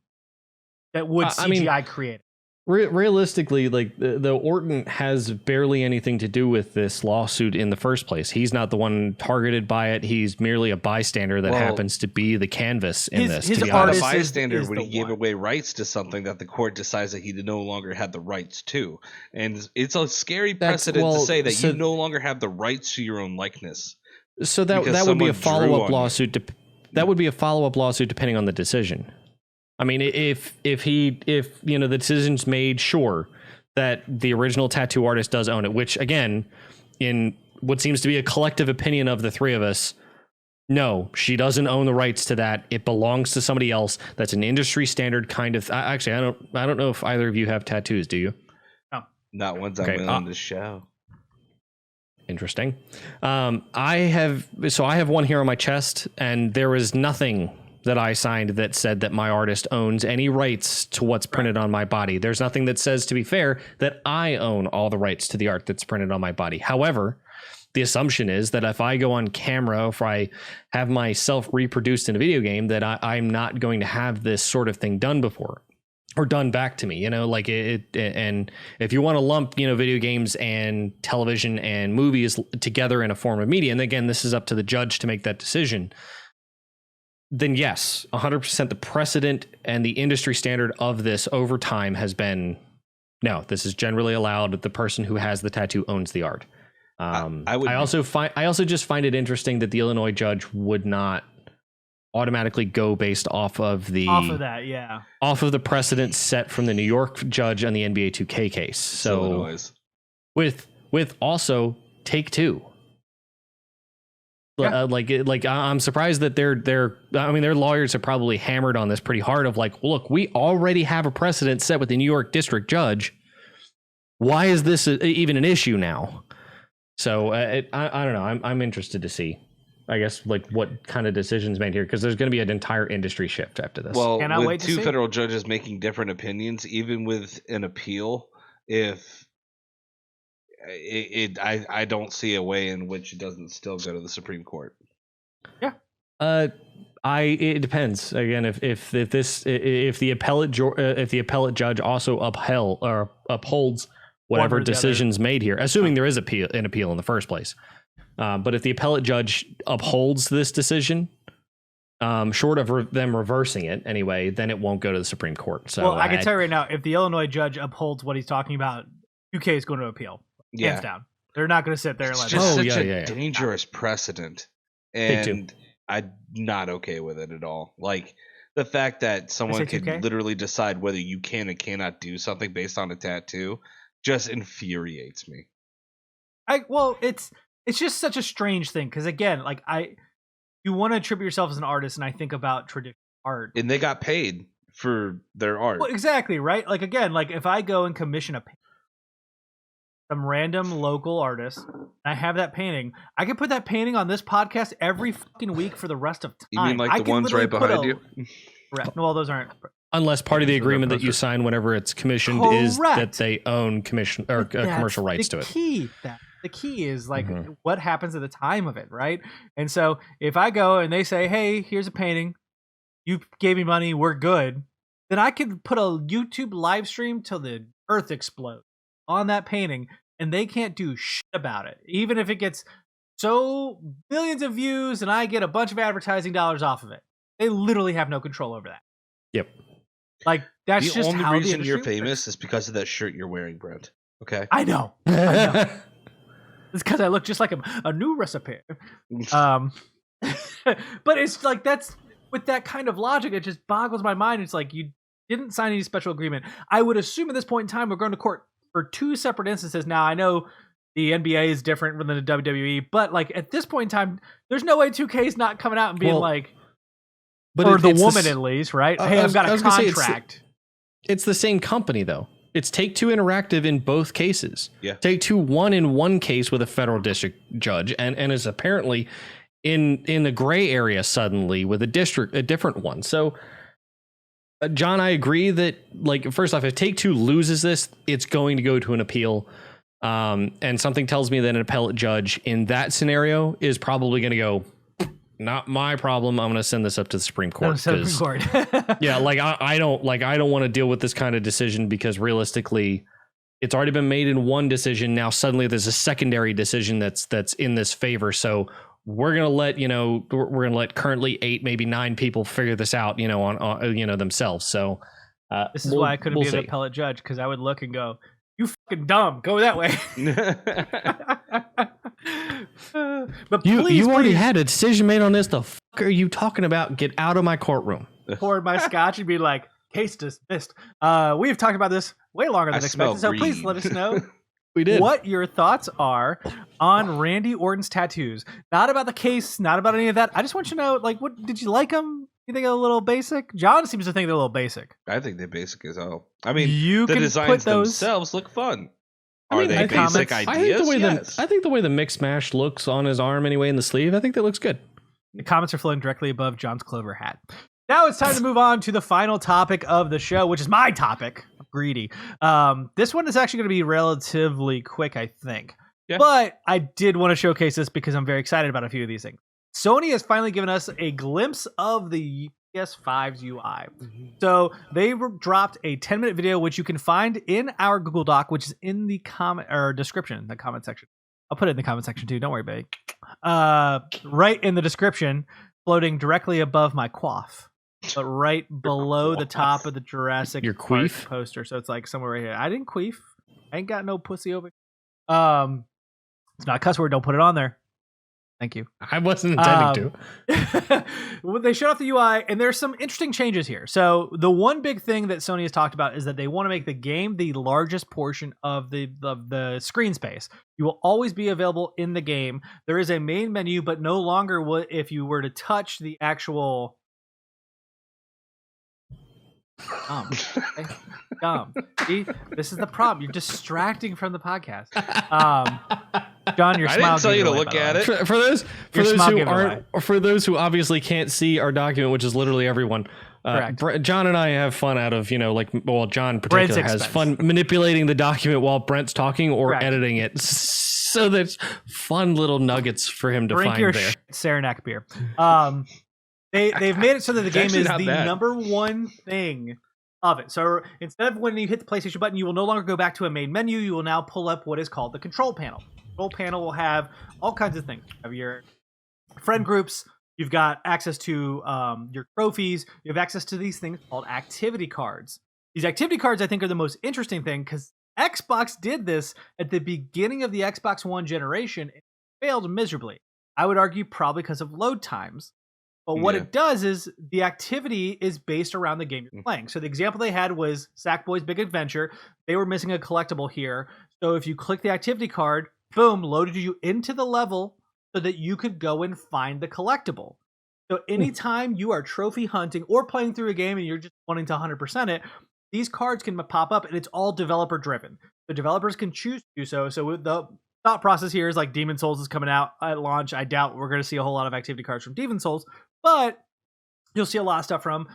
that would CGI create. Realistically, like the Orton has barely anything to do with this lawsuit in the first place. He's not the one targeted by it. He's merely a bystander that happens to be the canvas in this. He's not a bystander when he gave away rights to something that the court decides that he no longer had the rights to. And it's a scary precedent to say that you no longer have the rights to your own likeness. So that would be a follow-up lawsuit. That would be a follow-up lawsuit depending on the decision. I mean, if the decision's made, sure, that the original tattoo artist does own it, which again, in what seems to be a collective opinion of the three of us, no, she doesn't own the rights to that. It belongs to somebody else. That's an industry standard kind of. Actually, I don't know if either of you have tattoos. Do you? No, not ones I'm willing to show. Interesting. I have one here on my chest, and there is nothing that I signed that said that my artist owns any rights to what's printed on my body. There's nothing that says, to be fair, that I own all the rights to the art that's printed on my body. However, the assumption is that if I go on camera, if I have myself reproduced in a video game, that I'm not going to have this sort of thing done before or done back to me, like it. And if you want to lump, video games and television and movies together in a form of media, and again, this is up to the judge to make that decision, then yes, 100% the precedent and the industry standard of this over time has been, no, this is generally allowed. The person who has the tattoo owns the art. I also just find it interesting that the Illinois judge would not automatically go based off of the precedent set from the New York judge on the NBA 2K case. So Illinois. with also Take-Two. I'm surprised that their lawyers have probably hammered on this pretty hard of like, look, we already have a precedent set with the New York district judge. Why is this even an issue now? So I don't know. I'm interested to see, I guess, like what kind of decisions made here, because there's going to be an entire industry shift after this. Well, Cannot with wait to two see. federal judges making different opinions, even with an appeal, I don't see a way in which it doesn't still go to the Supreme Court. Yeah. It depends. Again, if the appellate judge also upholds whatever One or the decisions made here, assuming there is an appeal in the first place. But if the appellate judge upholds this decision, short of them reversing it anyway, then it won't go to the Supreme Court. So, well, I can tell you right now, if the Illinois judge upholds what he's talking about, UK is going to appeal. Yeah. Hands down. They're not going to sit there and It's let just that. such a dangerous precedent, and I'm not okay with it at all. Like the fact that someone could 2K? literally decide whether you can and cannot do something based on a tattoo just infuriates me. It's just such a strange thing, because again, like you want to attribute yourself as an artist, and I think about traditional art, And they got paid for their art. well, exactly, right? Like again, like if I go and commission some random local artist, and I have that painting, I can put that painting on this podcast every fucking week for the rest of time. You mean like I the can ones right literally put behind you? Well, those aren't. unless part of the Yeah, so they're agreement that you posted. sign whenever it's commissioned is that they own commission or commercial rights to it. The key is like Mhm. what happens at the time of it, right? And so if I go and they say, "Hey, here's a painting. You gave me money. We're good." Then I can put a YouTube live stream till the earth explodes on that painting, and they can't do shit about it. Even if it gets so millions of views and I get a bunch of advertising dollars off of it, they literally have no control over that. Yep. Like that's The just only how reason the you're industry works. famous is because of that shirt you're wearing, Brent. Okay. I know. It's because I look just like a new recipe. But it's like that's with that kind of logic, it just boggles my mind. It's like you didn't sign any special agreement. I would assume at this point in time we're going to court for two separate instances. Now I know the NBA is different than the WWE, but like at this point in time, there's no way 2K is not coming out and being like, but or the it's woman at least, right? Hey, I've got a contract. It's the same company though. It's Take-Two Interactive in both cases. Yeah. Take-Two won in one case with a federal district judge and is apparently in the gray area suddenly with a different one. So John, I agree that like first off, if Take-Two loses this, it's going to go to an appeal. And something tells me that an appellate judge in that scenario is probably going to go, not my problem. I'm going to send this up to the Supreme Court. Yeah, like I don't want to deal with this kind of decision because realistically, it's already been made in one decision. Now suddenly there's a secondary decision that's in this favor. So we're gonna let currently 8, maybe 9 people figure this out, on themselves. So this is why I couldn't be an appellate judge, because I would look and go, "You fucking dumb, go that way." But you already had a decision made on this. The fuck are you talking about? Get out of my courtroom. Poured my scotch and be like, case dismissed. We have talked about this way longer than expected, so please let us know We did. what your thoughts are on Randy Orton's tattoos. Not about the case, not about any of that. I just want you to know, like, what did you like them? You think they're a little basic? John seems to think they're a little basic. I think they're basic as hell. I mean, You the can designs put those- themselves look fun. I mean, Are they I think basic comments- ideas? I think the way the Mix Mash looks on his arm anyway in the sleeve, I think that looks good. The comments are flowing directly above John's Clover hat. Now it's time to move on to the final topic of the show, which is my topic. I'm greedy. This one is actually going to be relatively quick, I think. Yeah. But I did want to showcase this because I'm very excited about a few of these things. Sony has finally given us a glimpse of the PS5's UI. So they dropped a 10-minute video, which you can find in our Google Doc, which is in the comment section. I'll put it in the comment section too. Don't worry, baby. Right in the description, floating directly above my quaff, but right below the top of the Jurassic Your Park queef? poster. So it's like somewhere right here. I didn't queef. I ain't got no pussy over. It's not a cuss word. Don't put it on there. Thank you. I wasn't intending to. Well, they showed off the UI, and there's some interesting changes here. So the one big thing that Sony has talked about is that they want to make the game the largest portion of the screen space. You will always be available in the game. There is a main menu, but no longer if you were to touch the actual. Dumb. See, this is the problem. You're distracting from the podcast. John, your smile. I didn't tell you to look at it. For those who obviously can't see our document, which is literally everyone. John and I have fun out of, John in particular has fun manipulating the document while Brent's talking or editing it. So there's fun little nuggets for him to find there. Saranac beer. They've made it so that the game is the number one thing of it. So instead of when you hit the PlayStation button, you will no longer go back to a main menu. You will now pull up what is called the control panel. The control panel will have all kinds of things. You have your friend groups. You've got access to your trophies. You have access to these things called activity cards. These activity cards, I think, are the most interesting thing because Xbox did this at the beginning of the Xbox One generation. It failed miserably. I would argue probably because of load times. But what it does is the activity is based around the game you're playing. So the example they had was Sackboy's Big Adventure. They were missing a collectible here. So if you click the activity card, boom, loaded you into the level so that you could go and find the collectible. So anytime you are trophy hunting or playing through a game and you're just wanting to 100% it, these cards can pop up and it's all developer driven. The developers can choose to do so. So the thought process here is like Demon's Souls is coming out at launch. I doubt we're going to see a whole lot of activity cards from Demon's Souls, but you'll see a lot of stuff from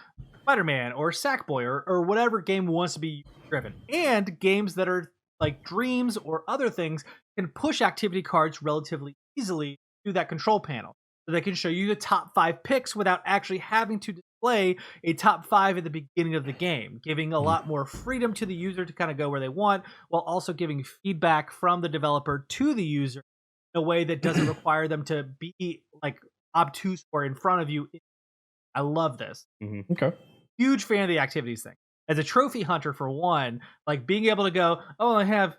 Spider-Man or Sackboy or whatever game wants to be driven. And games that are like Dreams or other things can push activity cards relatively easily to that control panel. So they can show you the top 5 picks without actually having to display a top 5 at the beginning of the game, giving a lot more freedom to the user to kind of go where they want, while also giving feedback from the developer to the user in a way that doesn't require them to be like obtuse or in front of you. I love this. Okay. Huge fan of the activities thing. As a trophy hunter, for one, like being able to go, oh, I have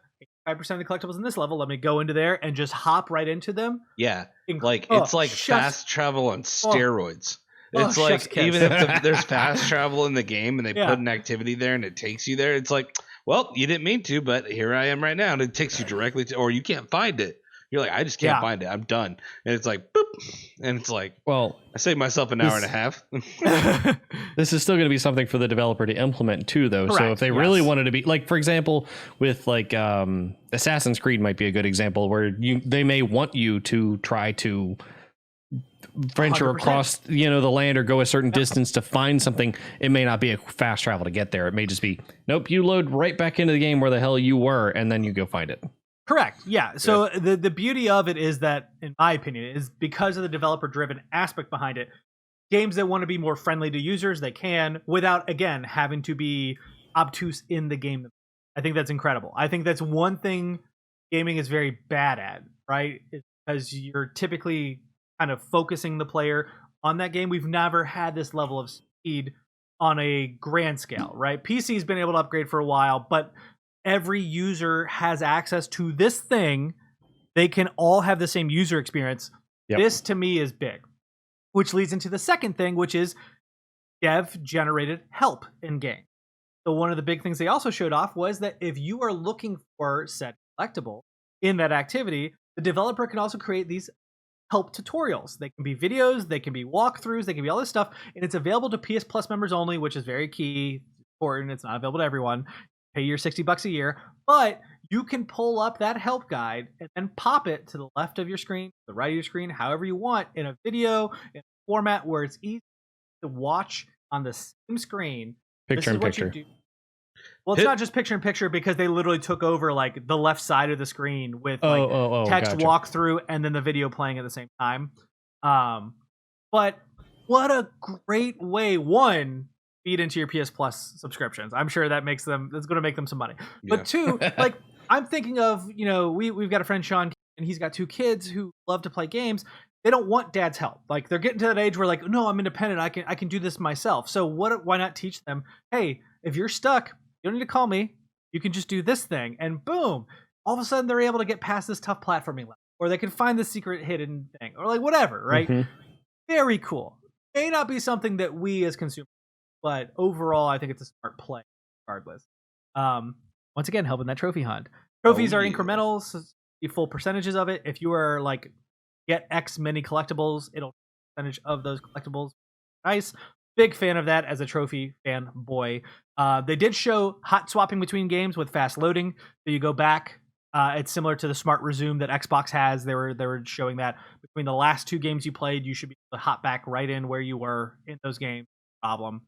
5% of the collectibles in this level. Let me go into there and just hop right into them. Yeah, it's like fast travel on steroids. It's like even if there's fast travel in the game and they put an activity there and it takes you there, it's like, well, you didn't mean to, but here I am right now, and it takes you directly to, or you can't find it. You're like, I just can't find it. I'm done. And it's like, boop. And it's like, well, I saved myself an hour and a half. This is still going to be something for the developer to implement too, though. Correct. So if they really wanted to be like, for example, with like Assassin's Creed might be a good example where they may want you to try to venture 100%. Across, the land or go a certain distance to find something. It may not be a fast travel to get there. It may just be, nope, you load right back into the game where the hell you were, and then you go find it. Correct. Yeah. So the beauty of it is that, in my opinion, is because of the developer-driven aspect behind it, games that want to be more friendly to users, they can, without, again, having to be obtuse in the game. I think that's incredible. I think that's one thing gaming is very bad at, right? Because you're typically kind of focusing the player on that game. We've never had this level of speed on a grand scale, right? PC's been able to upgrade for a while, but every user has access to this thing. They can all have the same user experience. Yep. This to me is big, which leads into the second thing, which is dev generated help in game. So one of the big things they also showed off was that if you are looking for said collectible in that activity, the developer can also create these help tutorials. They can be videos, they can be walkthroughs, they can be all this stuff, and it's available to PS Plus members only, which is very key, important. It's not available to everyone. Pay your $60 a year, but you can pull up that help guide and then pop it to the left of your screen, the right of your screen, however you want, in a video, in a format where it's easy to watch on the same screen. Picture in picture. Well, it's not just picture in picture because they literally took over like the left side of the screen with text walkthrough and then the video playing at the same time. But what a great way, one, feed into your PS Plus subscriptions. I'm sure that's going to make them some money. Yeah. But two, like I'm thinking of, we've got a friend, Sean, and he's got 2 kids who love to play games. They don't want dad's help. Like they're getting to that age where like, no, I'm independent. I can do this myself. So why not teach them, hey, if you're stuck, you don't need to call me. You can just do this thing. And boom, all of a sudden they're able to get past this tough platforming level. or they can find the secret hidden thing, or like whatever, right? Mhm. Very cool. May not be something that we as consumers, but overall, I think it's a smart play regardless. Once again, helping that trophy hunt. Trophies are yeah. incremental, so you full percentages of it. If you are like get X many collectibles, it'll percentage of those collectibles. Nice. Big fan of that as a trophy fan boy. They did show hot swapping between games with fast loading. So you go back. It's similar to the smart resume that Xbox has. They were showing that between the last 2 games you played, you should be able to hop back right in where you were in those games. Problem.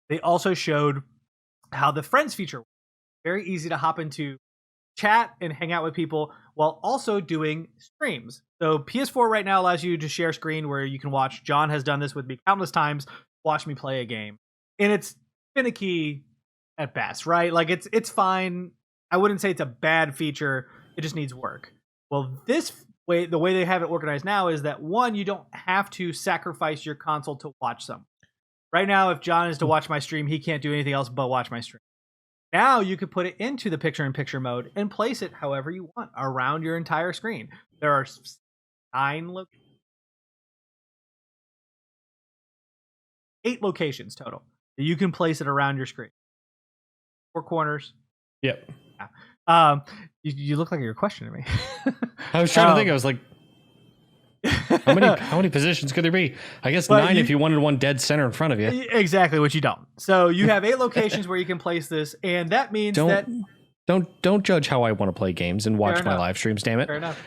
They also showed how the friends feature works. Very easy to hop into chat and hang out with people while also doing streams. So PS4 right now allows you to share screen where you can watch. John has done this with me countless times. Watch me play a game, and it's finicky at best, right? Like it's fine. I wouldn't say it's a bad feature. It just needs work. Well, the way they have it organized now is that one, you don't have to sacrifice your console to watch some. Right now, if John is to watch my stream, he can't do anything else but watch my stream. Now you could put it into the picture-in-picture mode and place it however you want around your entire screen. There are 8 locations total that you can place it around your screen. 4 corners. Yep. Yeah. You look like you're questioning me. I was trying to think. I was like, how many positions could there be? I guess 9 if you wanted one dead center in front of you. Exactly, which you don't. So you have 8 locations where you can place this, and that means don't judge how I want to play games and watch my live streams. Damn it. Fair enough.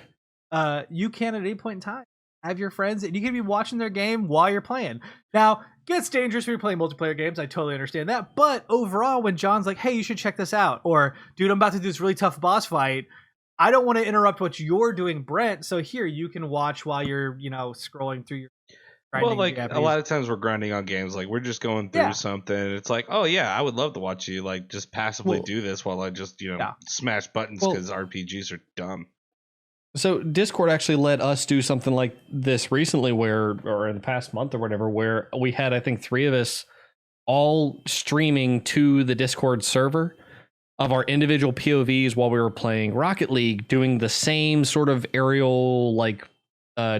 You can at any point in time have your friends, and you can be watching their game while you're playing. Now, it gets dangerous when you're playing multiplayer games. I totally understand that. But overall, when John's like, "Hey, you should check this out," or "Dude, I'm about to do this really tough boss fight," I don't want to interrupt what you're doing, Brent. So here, you can watch while you're, scrolling through your. Well, like a lot of times we're grinding on games, like we're just going through something. It's like, oh yeah, I would love to watch you like just passively do this while I just smash buttons because RPGs are dumb. So Discord actually let us do something like this recently, or in the past month or whatever, where we had, I think, 3 of us all streaming to the Discord server of our individual POVs while we were playing Rocket League, doing the same sort of aerial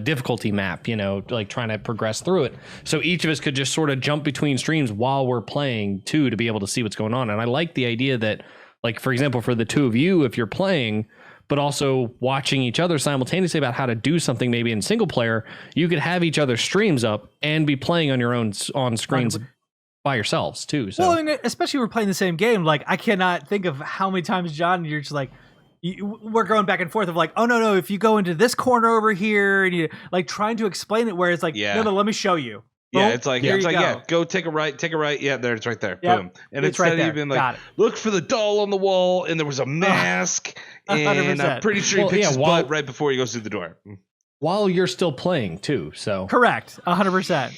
difficulty map, like trying to progress through it. So each of us could just sort of jump between streams while we're playing too, to be able to see what's going on. And I like the idea that, like, for example, for the 2 of you, if you're playing, but also watching each other simultaneously about how to do something maybe in single player, you could have each other's streams up and be playing on your own on screens by yourselves too. So. Well, I mean, especially we're playing the same game. Like, I cannot think of how many times, John, you're just like, we're going back and forth of like, oh no, if you go into this corner over here, and you like trying to explain it, where it's like, no, let me show you. Yeah, it's like, go take a right. Yeah, there, it's right there. Yep. Boom. And it's instead right there. of being like, look for the doll on the wall, and there was a mask, and 100%. I'm pretty sure he picks his butt right before he goes through the door. While you're still playing too, so. Correct, 100%.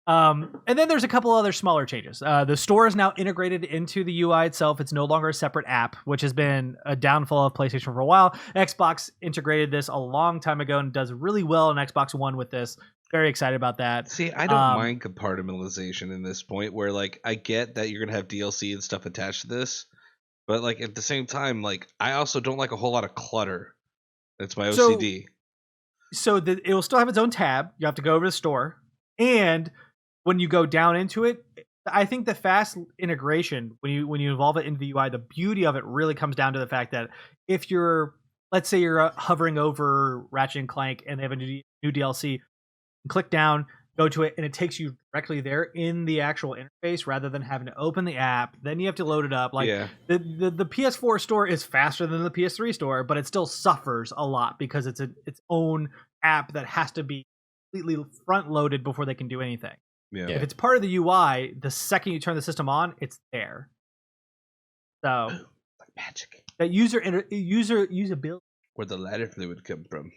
And then there's a couple other smaller changes. The store is now integrated into the UI itself. It's no longer a separate app, which has been a downfall of PlayStation for a while. Xbox integrated this a long time ago and does really well on Xbox One with this. Very excited about that. See, I don't mind compartmentalization in this point where, like, I get that you're going to have DLC and stuff attached to this, but, like, at the same time, like, I also don't like a whole lot of clutter. That's my OCD. So it will still have its own tab. You have to go over to the store. And when you go down into it, I think the fast integration, when you involve it into the UI, the beauty of it really comes down to the fact that if let's say you're hovering over Ratchet and Clank and they have a new DLC, click down, go to it, and it takes you directly there in the actual interface rather than having to open the app. Then you have to load it up. Like the PS4 store is faster than the PS3 store, but it still suffers a lot because it's its own app that has to be completely front loaded before they can do anything. Yeah. If it's part of the UI, the second you turn the system on, it's there. So like magic. That usability. Where the lighter fluid come from.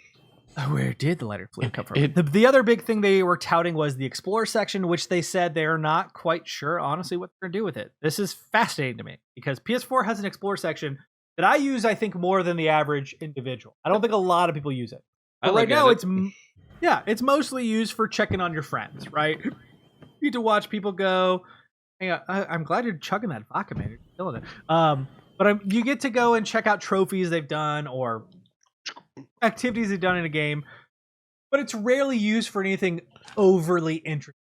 Where did the lighter fluid come from? The other big thing they were touting was the Explore section, which they said they're not quite sure, honestly, what they're going to do with it. This is fascinating to me because PS4 has an Explore section that I use, I think, more than the average individual. I don't think a lot of people use it. But right now, it's mostly used for checking on your friends, right? You need to watch people go. I'm glad you're chugging that vodka, man. You're killing it. But you get to go and check out trophies they've done or activities they've done in a game, but it's rarely used for anything overly interesting.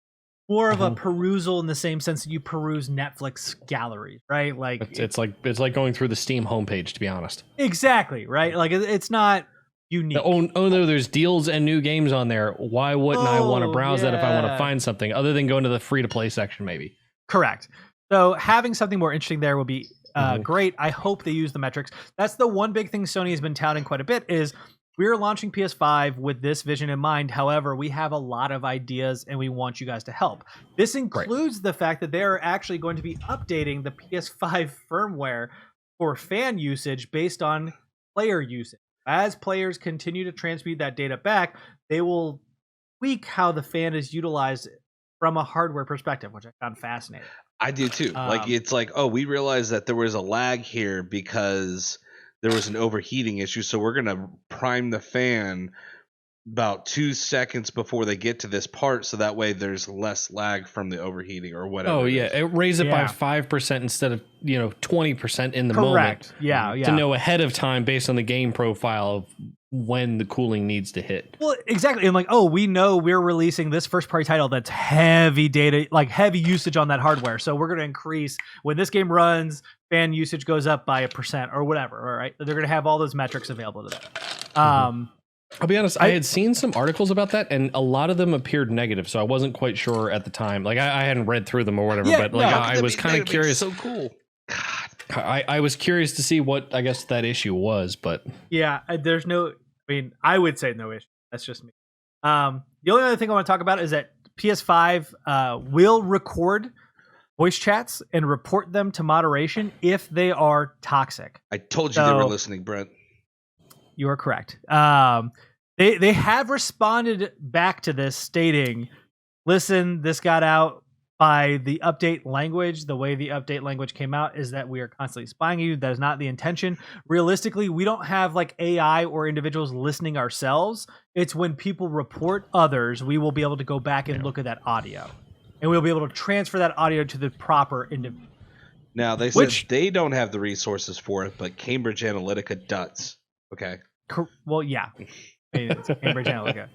More of a perusal in the same sense that you peruse Netflix galleries, right? Like it's like going through the Steam homepage, to be honest. Exactly, right? Like it's not unique. Oh no, there's deals and new games on there. Why wouldn't I want to browse that if I want to yeah. find something other than going to the free to play section, maybe? Correct. So having something more interesting there would be great. I hope they use the metrics. That's the one big thing Sony has been touting quite a bit is we're launching PS5 with this vision in mind. However, we have a lot of ideas and we want you guys to help. This includes the fact that they're actually going to be updating the PS5 firmware for fan usage based on player usage. As players continue to transmute that data back, they will tweak how the fan is utilized from a hardware perspective, which I found fascinating. I do too. Like it's like, oh, we realized that there was a lag here because there was an overheating issue, so we're gonna prime the fan about 2 seconds before they get to this part, so that way there's less lag from the overheating or whatever. Oh yeah, it raised it by 5% instead of 20% in the moment. Yeah. To know ahead of time based on the game profile of when the cooling needs to hit. Well, exactly. And like, oh, we know we're releasing this first party title that's heavy data, like heavy usage on that hardware. So we're going to increase when this game runs, fan usage goes up by 1% or whatever. All right. They're going to have all those metrics available to them. I'll be honest, I had seen some articles about that, and a lot of them appeared negative, so I wasn't quite sure at the time. Like, I hadn't read through them or whatever, but like I was kind of curious. So cool. God. I was curious to see what, I guess, that issue was, but... Yeah, there's no... I mean, I would say no issue. That's just me. The only other thing I want to talk about is that PS5 will record voice chats and report them to moderation if they are toxic. I told you they were listening, Brent. You are correct. They have responded back to this stating, listen, this got out by the update language. The way the update language came out is that we are constantly spying you. That is not the intention. Realistically, we don't have like AI or individuals listening ourselves. It's when people report others, we will be able to go back and look at that audio. And we'll be able to transfer that audio to the proper individual. Now, they said they don't have the resources for it, but Cambridge Analytica does. Okay. Well, yeah. It's Cambridge Analytica.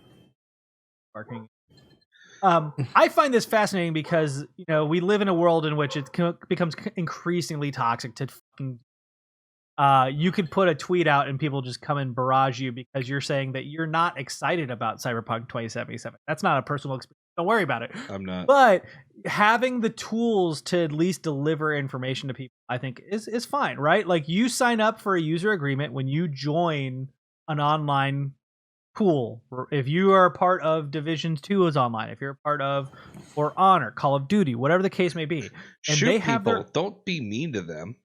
Barking. I find this fascinating because we live in a world in which it becomes increasingly toxic to fucking. You could put a tweet out and people just come and barrage you because you're saying that you're not excited about Cyberpunk 2077. That's not a personal experience. Don't worry about it. I'm not. But having the tools to at least deliver information to people, I think, is fine, right? Like you sign up for a user agreement when you join an online pool. If you are a part of Division 2 is online, if you're a part of For Honor, Call of Duty, whatever the case may be. And shoot they have people. Don't be mean to them.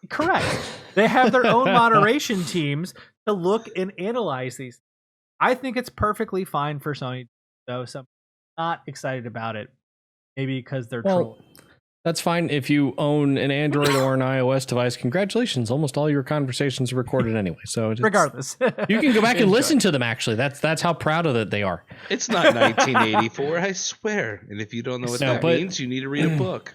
Correct. They have their own moderation teams to look and analyze these. I think it's perfectly fine for Sony, though some not excited about it. Maybe because they're trolling. That's fine if you own an Android or an iOS device. Congratulations, almost all your conversations are recorded anyway. So regardless, you can go back and listen to them. Actually, that's how proud of it they are. It's not 1984, I swear. And if you don't know what that means, you need to read a book.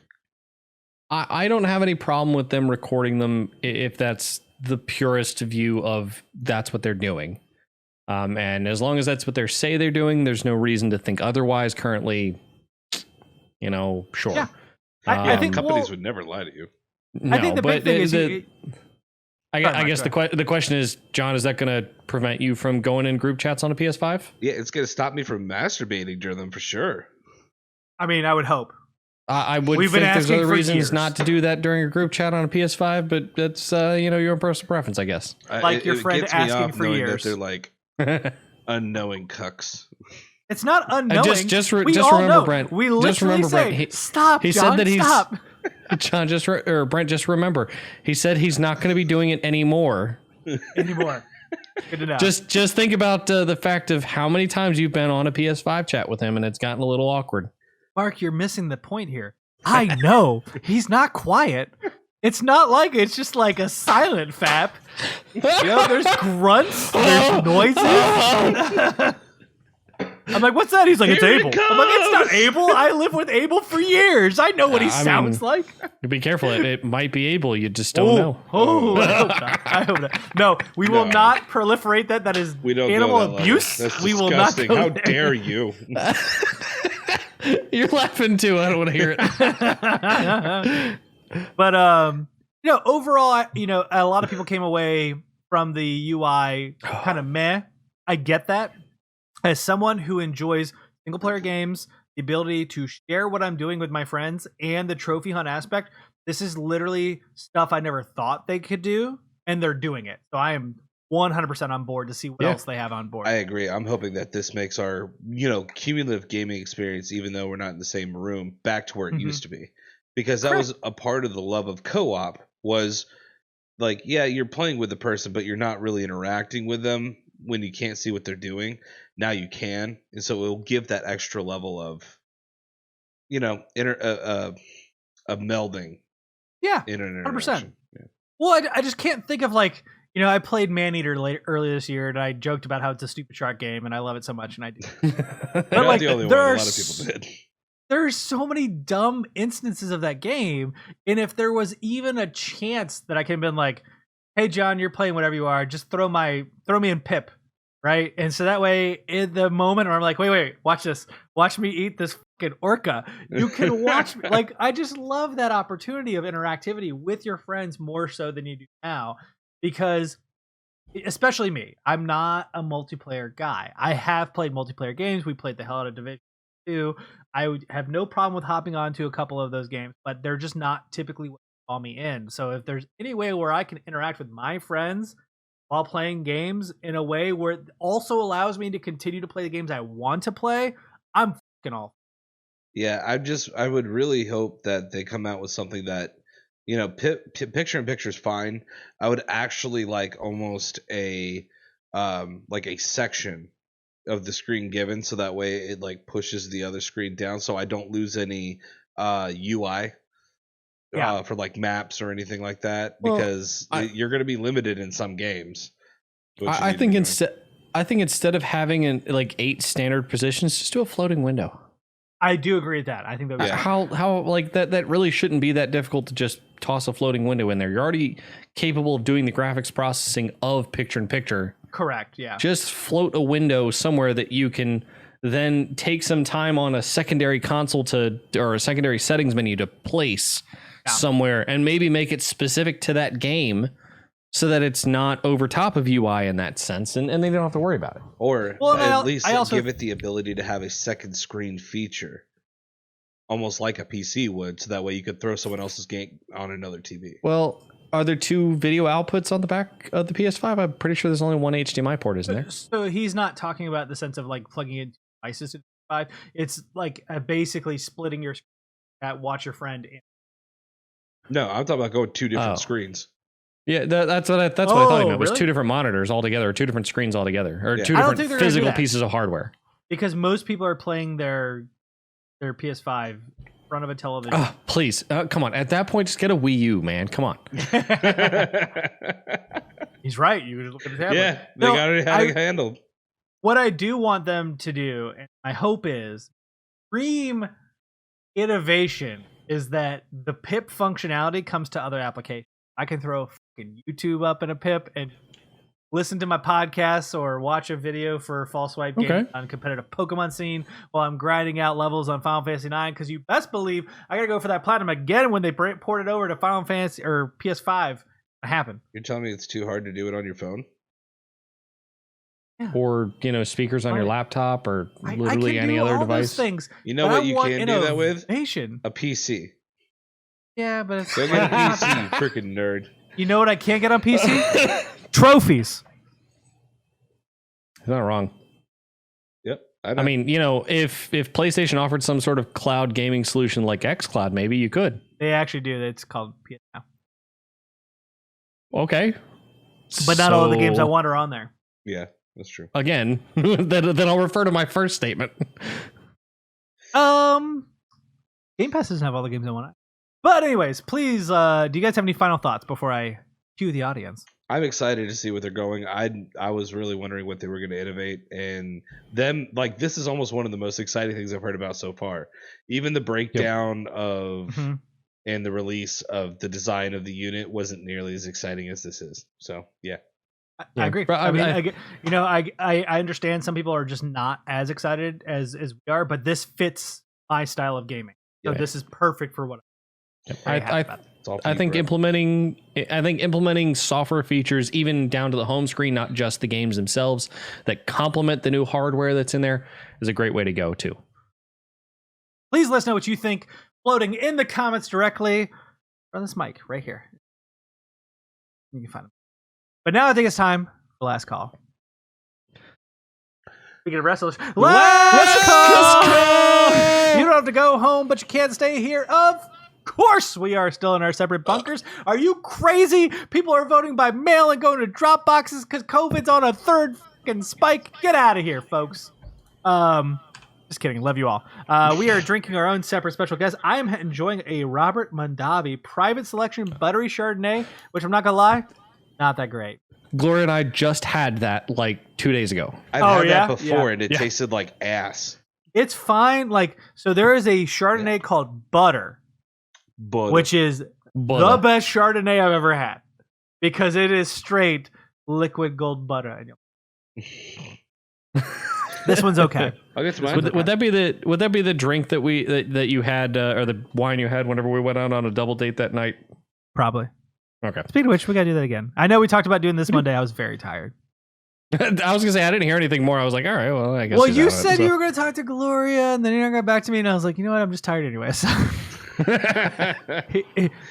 I don't have any problem with them recording them if that's the purest view of that's what they're doing. And as long as that's what they say they're doing, there's no reason to think otherwise. Currently, sure. Yeah. I think companies would never lie to you. No, I think the big thing is I guess the question is, John, is that going to prevent you from going in group chats on a PS5? Yeah, it's going to stop me from masturbating during them for sure. I mean, I would hope. I would think there's other reasons not to do that during a group chat on a PS5, but that's your own personal preference, I guess. Like your friend asking for years. That they're like unknowing cucks. It's not unknowing. Just remember, Brent. We literally say, stop, John, stop. John, Brent, just remember. He said he's not going to be doing it anymore. Good to know. Just think about the fact of how many times you've been on a PS5 chat with him, and it's gotten a little awkward. Mark, you're missing the point here. I know. He's not quiet. It's not like it's just like a silent fap. There's grunts, there's noises. I'm like, what's that? He's like, it's Here it Abel. I'm like, it's not comes. Abel. I lived with Abel for years. I know what he I sounds mean, like. Be careful. It might be Abel. You just don't know. Oh, I hope not. I hope not. No, we will No. not proliferate that. That is We don't animal go that abuse. Level. That's We will not disgusting. go How there. dare you? You're laughing too. I don't want to hear it. But overall, a lot of people came away from the UI kind of meh. I get that. As someone who enjoys single player games, the ability to share what I'm doing with my friends, and the trophy hunt aspect, this is literally stuff I never thought they could do, and they're doing it. So I am 100% on board to see what else they have on board. I agree. I'm hoping that this makes our, cumulative gaming experience, even though we're not in the same room, back to where it used to be. Because that was a part of the love of co-op, was like, yeah, you're playing with the person, but you're not really interacting with them when you can't see what they're doing. Now you can. And so it will give that extra level of, a melding Yeah, in an 100%. interaction. Yeah. Well, I just can't think of I played Maneater earlier this year, and I joked about how it's a stupid shark game, and I love it so much, and I do. You're not the only one. A lot of people did. There's so many dumb instances of that game, and if there was even a chance that I could have been like, "Hey, John, you're playing whatever you are, just throw me in Pip," right? And so that way, in the moment where I'm like, "Wait, watch this, watch me eat this fucking orca," you can watch me. Like, I just love that opportunity of interactivity with your friends more so than you do now, because especially me, I'm not a multiplayer guy. I have played multiplayer games. We played the hell out of Division 2. I would have no problem with hopping onto a couple of those games, but they're just not typically what call me in. So if there's any way where I can interact with my friends while playing games in a way where it also allows me to continue to play the games I want to play, I'm fucking all. Yeah, I would really hope that they come out with something that, picture in picture is fine. I would actually like almost a section of the screen given, so that way it like pushes the other screen down, so I don't lose any UI for like maps or anything like that, because you're going to be limited in some games. I think instead of having 8 standard positions, just do a floating window. I do agree with that. I think that was how like that really shouldn't be that difficult to just toss a floating window in there. You're already capable of doing the graphics processing of picture in picture. Correct. Yeah. Just float a window somewhere that you can then take some time on a secondary console or a secondary settings menu to place somewhere, and maybe make it specific to that game so that it's not over top of UI in that sense, and they don't have to worry about it. Or at least give it the ability to have a second screen feature, almost like a PC would, so that way you could throw someone else's game on another TV. Well, are there 2 video outputs on the back of the PS5? I'm pretty sure there's only one HDMI port, isn't there? So he's not talking about the sense of like plugging in devices to the PS5. It's like basically splitting your screen at watch your friend. No, I'm talking about going 2 different screens. Yeah, that's what I thought about. It was really? 2 different monitors altogether, or 2 different screens altogether, or 2 I don't think different they're gonna do physical that. pieces of hardware. Because most people are playing their PS5 in front of a television. Oh, please, come on. At that point, just get a Wii U, man. Come on. He's right. You just look at the tablet. Yeah, they got it handled. What I do want them to do, and my hope is, dream innovation is that the PIP functionality comes to other applications. I can throw fucking YouTube up in a PIP and listen to my podcasts or watch a video for False Swipe game on competitive Pokemon scene while I'm grinding out levels on Final Fantasy 9. Because you best believe I gotta go for that platinum again when they port it over to Final Fantasy or PS5. It happened. You're telling me it's too hard to do it on your phone? Yeah. Or speakers on your laptop, or literally I can any do other all device. Those things. You know what you can do that with? Innovation. A PC. Yeah, but it's Go get a PC, you freaking nerd. You know what I can't get on PC? Trophies. He's not wrong. Yep. I mean, if PlayStation offered some sort of cloud gaming solution like xCloud, maybe you could. They actually do. It's called PS Now. Okay. But not all of the games I want are on there. Yeah, that's true. Again, then I'll refer to my first statement. Game Pass doesn't have all the games I want. But anyways, please, do you guys have any final thoughts before I cue the audience? I'm excited to see what they're going. I was really wondering what they were going to innovate, and them like this is almost one of the most exciting things I've heard about so far. Even the breakdown of Mhm. and the release of the design of the unit wasn't nearly as exciting as this is. So yeah, I agree. But I mean, I get, I understand some people are just not as excited as we are, but this fits my style of gaming. So Yeah. this is perfect for what I'm very happy about. it's all for I you, think bro. implementing software features even down to the home screen, not just the games themselves, that complement the new hardware that's in there is a great way to go too. Please let us know what you think floating in the comments directly on this mic right here. You can find them. But now I think it's time for last call. Speaking of wrestlers, last call! You don't have to go home, but you can't stay here. Of course, we are still in our separate bunkers. Are you crazy? People are voting by mail and going to drop boxes because COVID's on a third fucking spike. Get out of here, folks. Just kidding. Love you all. We are drinking our own separate special guest. I am enjoying a Robert Mondavi private selection buttery Chardonnay, which I'm not gonna lie, not that great. Gloria and I just had that like 2 days ago. I've Oh, had yeah? that before, Yeah. and it tasted like ass. It's fine. Like, so there is a Chardonnay called Butter, But which is the best Chardonnay I've ever had because it is straight liquid gold butter. This one's okay. I'll get to mine. Would that be the drink that that you had or the wine you had whenever we went out on a double date that night? Probably. Okay. Speaking of which, we gotta do that again. I know we talked about doing this Monday. I was very tired. I was gonna say I didn't hear anything more. I was like, all right, well, I guess. Well, he's you out of it, said so. you were gonna talk to Gloria, and then you never got back to me, and I was like, you know what? I'm just tired anyway. So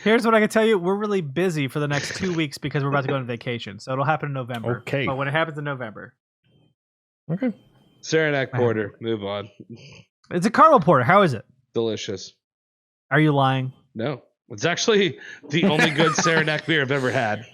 here's what I can tell you: we're really busy for the next 2 weeks because we're about to go on vacation. So it'll happen in November. Okay. But when it happens in November, Okay. Saranac Porter. Move on. it's a caramel porter. How is it? Delicious. Are you lying? No, it's actually the only good Saranac beer I've ever had.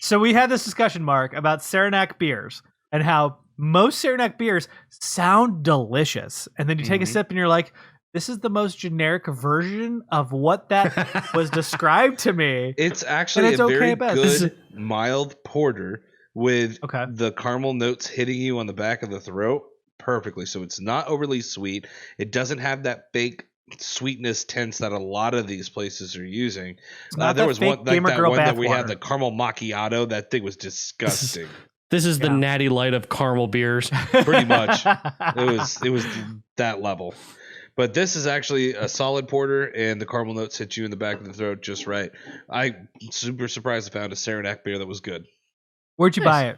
So we had this discussion, Mark, about Saranac beers and how most Saranac beers sound delicious. And then you take a sip and you're like, this is the most generic version of what that was described to me. It's actually And it's a okay very at best. good mild porter with Okay. the caramel notes hitting you on the back of the throat perfectly. So it's not overly sweet. It doesn't have that fake sweetness tints that a lot of these places are using. It's not There that was fake one like gamer that girl one that we bathwater. had, the caramel macchiato. That thing was disgusting. This is the Yeah. natty light of caramel beers. Pretty much. It was that level. But this is actually a solid porter, and the caramel notes hit you in the back of the throat just right. I'm super surprised I found a Saranac beer that was good. Where'd you buy it?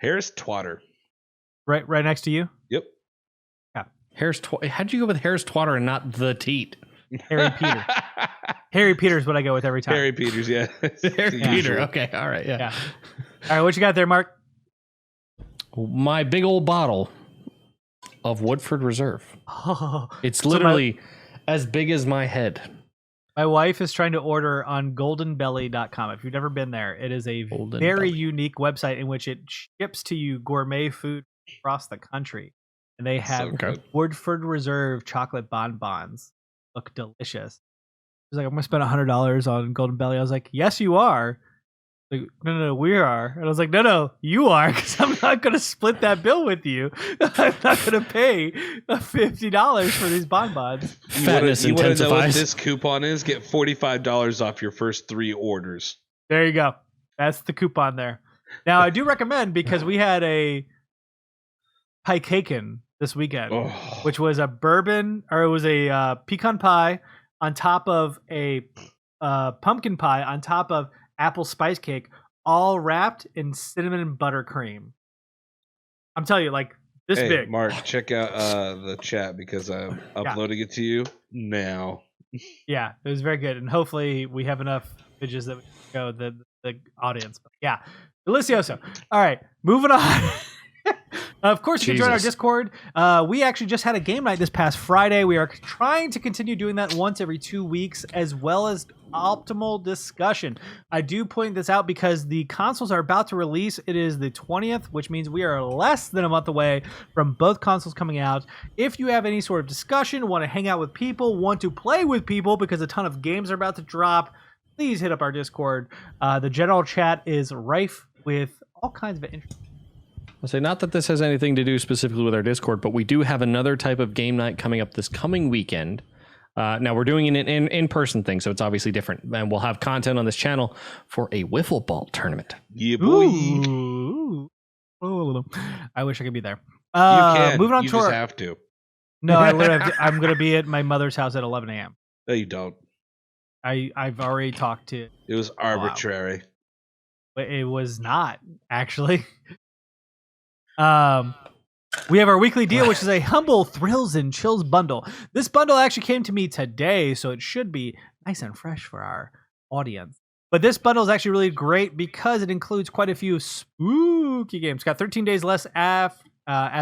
Harris Twatter. Right next to you? Yep. How'd you go with Harris Twatter and not the Teat? Harry Peter. Harry Peter's what I go with every time. Harry Peters, yeah. Harry Yeah. Peter. Okay. All right. Yeah. Yeah. All right, what you got there, Mark? My big old bottle of Woodford Reserve. Oh, It's So literally as big as my head. my wife is trying to order on goldenbelly.com. If you've never been there, it is a Golden very Belly. unique website in which it ships to you gourmet food across the country. And they have So good. Woodford Reserve chocolate bonbons. Look delicious. She's like, I'm going to spend $100 on Golden Belly. I was like, yes, you are. Like, no, we are. And I was like, no, you are, because I'm not going to split that bill with you. I'm not going to pay $50 for these bonbons. Fatness You wanna know what intensifies. this coupon is? Get $45 off your first 3 orders. There you go. That's the coupon there. Now, I do recommend, because we had a pie-caken this weekend, Oh. which was a bourbon, or it was a pecan pie on top of a pumpkin pie on top of apple spice cake, all wrapped in cinnamon and buttercream. I'm telling you, like this Hey, big. Mark, check out the chat because I'm uploading it to you now. Yeah, it was very good, and hopefully we have enough images that we can show the audience. But yeah, delicioso. All right, moving on. Of course, you can join our Jesus. Discord. We actually just had a game night this past Friday. We are trying to continue doing that once every 2 weeks, as well as optimal discussion. I do point this out because the consoles are about to release. It is the 20th, which means we are less than a month away from both consoles coming out. If you have any sort of discussion, want to hang out with people, want to play with people because a ton of games are about to drop, please hit up our Discord. The general chat is rife with all kinds of interesting. I'll say not that this has anything to do specifically with our Discord, but we do have another type of game night coming up this coming weekend. Now we're doing an in-person thing, so it's obviously different, and we'll have content on this channel for a wiffle ball tournament. Yeah, boy. Ooh. I wish I could be there. You can. Moving on you to just our... have to. No, I'm going to be at my mother's house at 11 a.m. No, you don't. I've already talked to... It was arbitrary. Wow. It was not, actually. We have our weekly deal, which is a Humble Thrills and Chills bundle. This bundle actually came to me today, so it should be nice and fresh for our audience. But this bundle is actually really great because it includes quite a few spooky games. It's got 13 days less as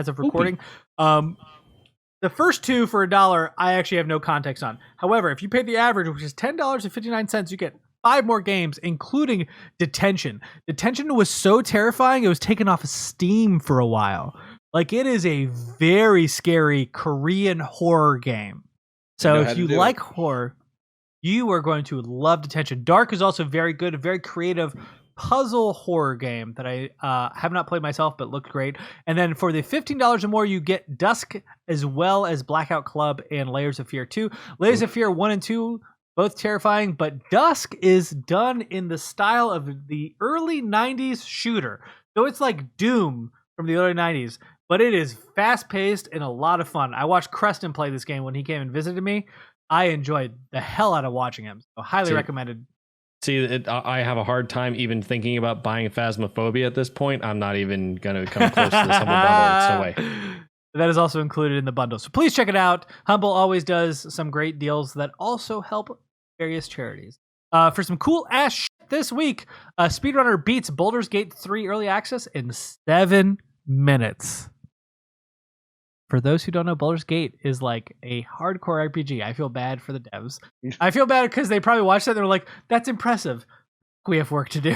of recording. The first two for $1, I actually have no context on. However, if you pay the average, which is $10.59, you get 5 more games, including Detention. Detention was so terrifying, it was taken off of Steam for a while. Like, it is a very scary Korean horror game. So if you like horror, you are going to love Detention. Dark is also very good, a very creative puzzle horror game that I have not played myself, but looked great. And then for the $15 or more, you get Dusk, as well as Blackout Club and Layers of Fear 2. Layers of Fear 1 and 2, both terrifying, but Dusk is done in the style of the early 90s shooter. So it's like Doom from the early 90s, but it is fast-paced and a lot of fun. I watched Creston play this game when he came and visited me. I enjoyed the hell out of watching him. So highly recommended. See, I have a hard time even thinking about buying Phasmophobia at this point. I'm not even going to come close to this Humble bundle. It's no way. That is also included in the bundle. So please check it out. Humble always does some great deals that also help various charities. For some cool ass shit this week, Speedrunner beats Baldur's Gate 3 Early Access in 7 minutes. For those who don't know, Baldur's Gate is like a hardcore RPG. I feel bad for the devs. I feel bad because they probably watched that and they were like, that's impressive. We have work to do.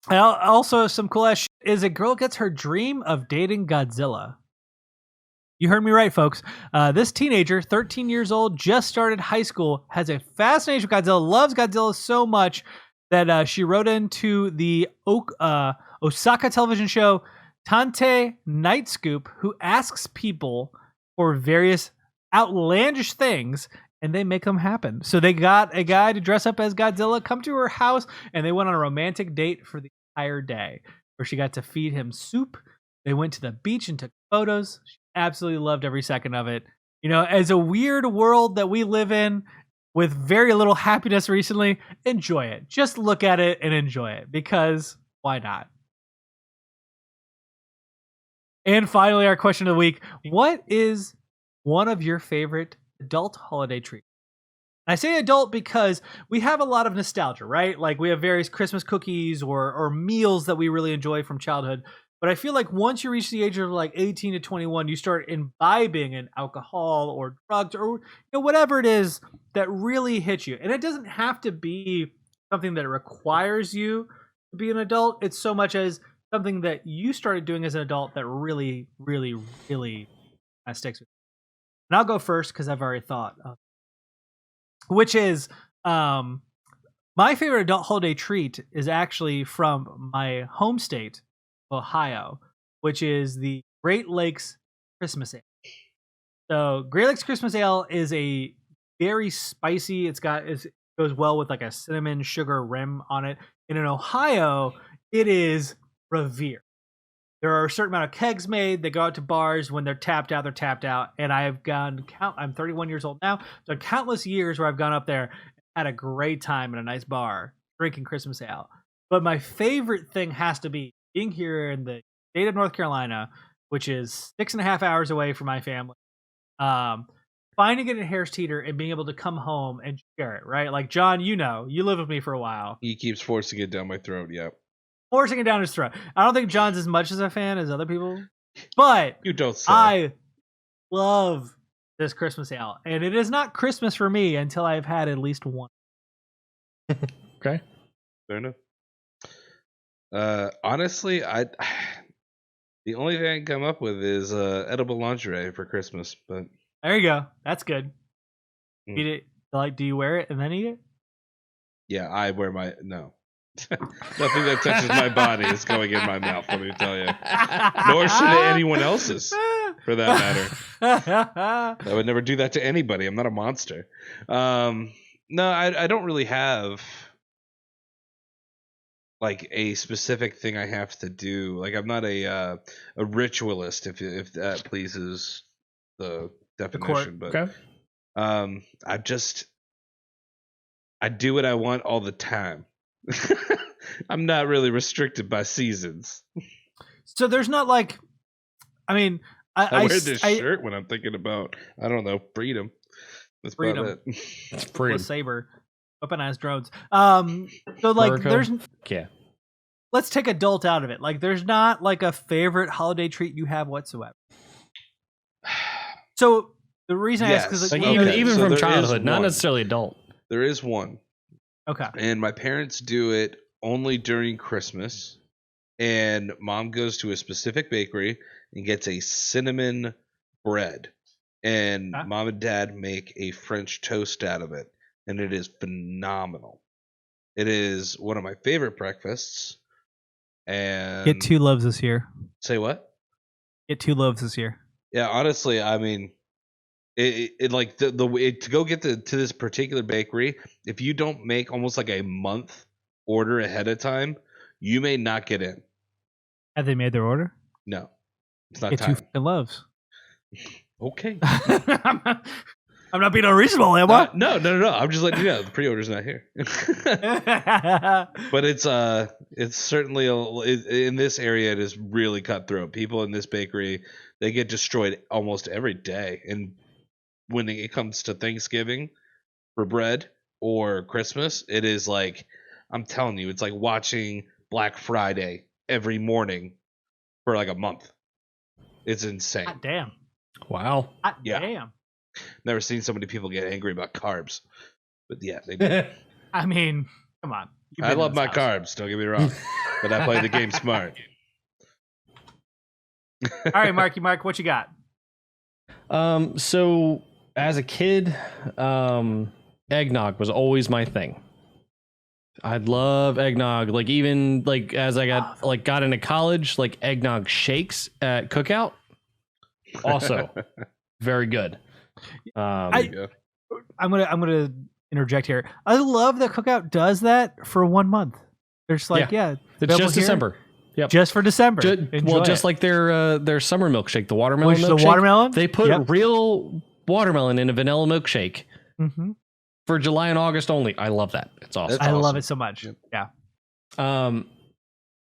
Also, some cool ass shit is a girl gets her dream of dating Godzilla. You heard me right, folks. This teenager, 13 years old, just started high school, has a fascination with Godzilla, loves Godzilla so much that she wrote into the Osaka television show Tante Night Scoop, who asks people for various outlandish things, and they make them happen. So they got a guy to dress up as Godzilla, come to her house, and they went on a romantic date for the entire day, where she got to feed him soup. They went to the beach and took photos. She absolutely loved every second of it. You know, as a weird world that we live in with very little happiness recently, enjoy it. Just look at it and enjoy it, because why not? And finally, our question of the week: what is one of your favorite adult holiday treats? I say adult because we have a lot of nostalgia, right? Like, we have various Christmas cookies or meals that we really enjoy from childhood. But I feel like once you reach the age of like 18 to 21, you start imbibing in alcohol or drugs or whatever it is that really hits you. And it doesn't have to be something that requires you to be an adult. It's so much as something that you started doing as an adult that really, really, really sticks with you. And I'll go first because I've already thought of it. Which is my favorite adult holiday treat is actually from my home state, Ohio, which is the Great Lakes Christmas Ale. So Great Lakes Christmas Ale is a very spicy. It goes well with like a cinnamon sugar rim on it. And in Ohio, it is revered. There are a certain amount of kegs made. They go out to bars. When they're tapped out, they're tapped out. And I've gone I'm 31 years old now. So countless years where I've gone up there, had a great time in a nice bar, drinking Christmas ale. But my favorite thing has to be being here in the state of North Carolina, which is 6.5 hours away from my family. Finding it in Harris Teeter and being able to come home and share it, right? Like, John, you live with me for a while. He keeps forcing it down my throat, yep. Forcing it down his throat. I don't think John's as much as a fan as other people, but you don't say. I love this Christmas ale, and it is not Christmas for me until I've had at least one. Okay, fair enough. Honestly, the only thing I can come up with is edible lingerie for Christmas, but there you go. That's good. Eat it. Like, do you wear it and then eat it? Yeah, I wear my no. Nothing that touches my body is going in my mouth. Let me tell you. Nor should anyone else's, for that matter. I would never do that to anybody. I'm not a monster. No, I don't really have like a specific thing I have to do. Like I'm not a ritualist, if that pleases the definition. But Okay. I do what I want all the time. I'm not really restricted by seasons. So there's not like, I mean, I wear this shirt when I'm thinking about, I don't know, freedom. That's Freedom. about it. It's pretty. Saber, weaponized drones. So like, America. there's. Yeah. Let's take adult out of it. Like, there's not like a favorite holiday treat you have whatsoever. So the reason I ask is Like Okay, even so from there is childhood, not one. necessarily adult. There is one. okay. And my parents do it only during Christmas. And mom goes to a specific bakery and gets a cinnamon bread. And Huh? mom and dad make a French toast out of it. And it is phenomenal. It is one of my favorite breakfasts. And Get 2 loaves this year. Say what? Get 2 loaves this year. Yeah, honestly, I mean, it like the way to go get to this particular bakery. If you don't make almost like a month order ahead of time, you may not get in. Have they made their order? No, it's not Get time. 2 fucking loaves. Okay. I'm not being unreasonable, am I? No. I'm just letting you know the pre-order's not here. But it's certainly in this area. It is really cutthroat. People in this bakery, they get destroyed almost every day. And when it comes to Thanksgiving for bread or Christmas, it is like, I'm telling you, it's like watching Black Friday every morning for like a month. It's insane. God damn. Wow. God Yeah. damn. Never seen so many people get angry about carbs. But yeah, they do. I mean, come on. You've I been in love this my house. carbs, don't get me wrong. But I play the game smart. All right, Marky Mark, what you got? So as a kid, eggnog was always my thing. I'd love eggnog. Like even like as I got into college, like eggnog shakes at Cookout. Also very good. There you go. I'm gonna interject here. I love that Cookout does that for 1 month. They're just like, yeah, It's available just here December. Yep. just for December. Enjoy Just it. like their summer milkshake, the watermelon Which milkshake. the watermelon. They put Yep. real watermelon in a vanilla milkshake Mhm. for July and August only. I love that. It's awesome. That's I love awesome. it so much. Yep. Yeah.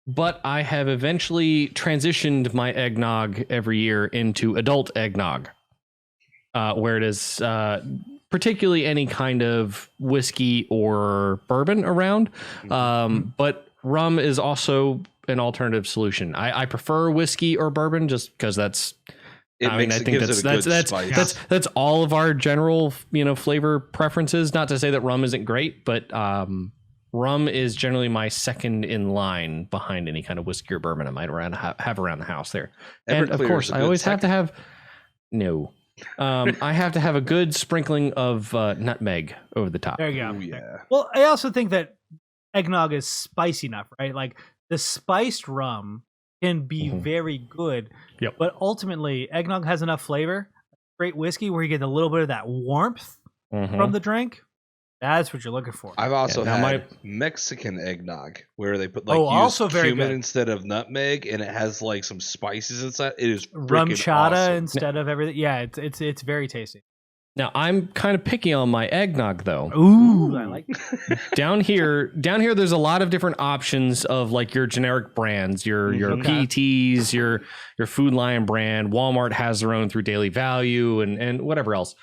But I have eventually transitioned my eggnog every year into adult eggnog, where it is particularly any kind of whiskey or bourbon around. But rum is also an alternative solution. I prefer whiskey or bourbon just because that's. It I gives think it a good spice. that's all of our general flavor preferences. Not to say that rum isn't great, but rum is generally my second in line behind any kind of whiskey or bourbon I might have around the house there. And of Everclear course, is a I good always have to second. have I have to have a good sprinkling of nutmeg over the top. There you go. Oh, yeah. Well, I also think that eggnog is spicy enough, right? Like the spiced rum can be Mhm. very good. Yep. But ultimately, eggnog has enough flavor. Great whiskey where you get a little bit of that warmth Mhm. from the drink. That's what you're looking for. I've also now had Mexican eggnog where they put like also very cumin good. instead of nutmeg, and it has like some spices inside. It is Rum freaking chata awesome. instead of everything. Yeah, it's very tasty. Now I'm kind of picky on my eggnog though. Ooh, I like down here there's a lot of different options of like your generic brands, your Okay. PETs, your Food Lion brand. Walmart has their own through Daily Value and whatever else.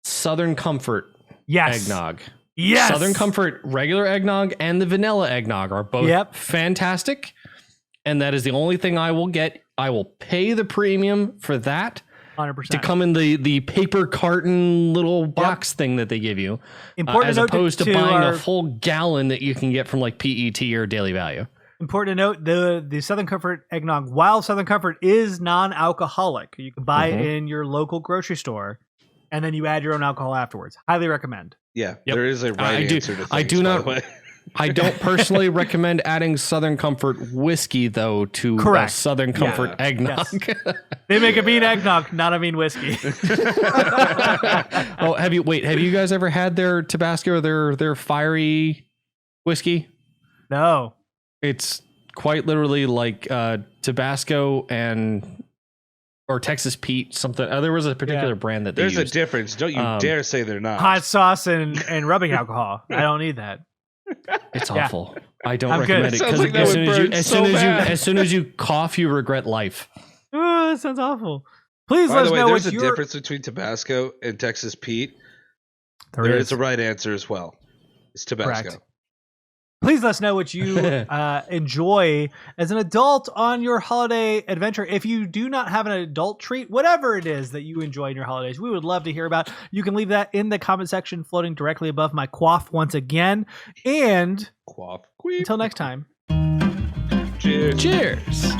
Southern Comfort yes. eggnog. Yes. Southern Comfort regular eggnog and the vanilla eggnog are both fantastic, and that is the only thing I will get. I will pay the premium for that 100%. to come in the paper carton little box thing that they give you, Important as to note opposed to to buying our- a full gallon that you can get from like PET or Daily Value. Important to note the Southern Comfort eggnog, while Southern Comfort is non-alcoholic, you can buy it in your local grocery store, and then you add your own alcohol afterwards. Highly recommend. Yeah, Yep. there is a right answer to things, I do by not. the way. I don't personally recommend adding Southern Comfort whiskey though to Correct. Southern Comfort eggnog. Yes. They make a mean eggnog, not a mean whiskey. Oh, have you guys ever had their Tabasco, their fiery whiskey? No. It's quite literally like Tabasco or Texas Pete, something. There was a particular brand that they There's a used. difference. Don't you dare say they're not. Hot sauce and rubbing alcohol. I don't need that. It's Yeah. awful. I don't I'm good. recommend it Sounds because like that would burn so bad. as soon as you cough, you regret life. Oh, that sounds awful. Please By let the us way, know there's what a your... difference between Tabasco and Texas Pete. There There is. is a right answer as well. It's Tabasco. Correct. Please let us know what you enjoy as an adult on your holiday adventure. If you do not have an adult treat, whatever it is that you enjoy in your holidays, we would love to hear about. You can leave that in the comment section floating directly above my quaff once again. And Quaff. Queef. until next time. Cheers. Cheers.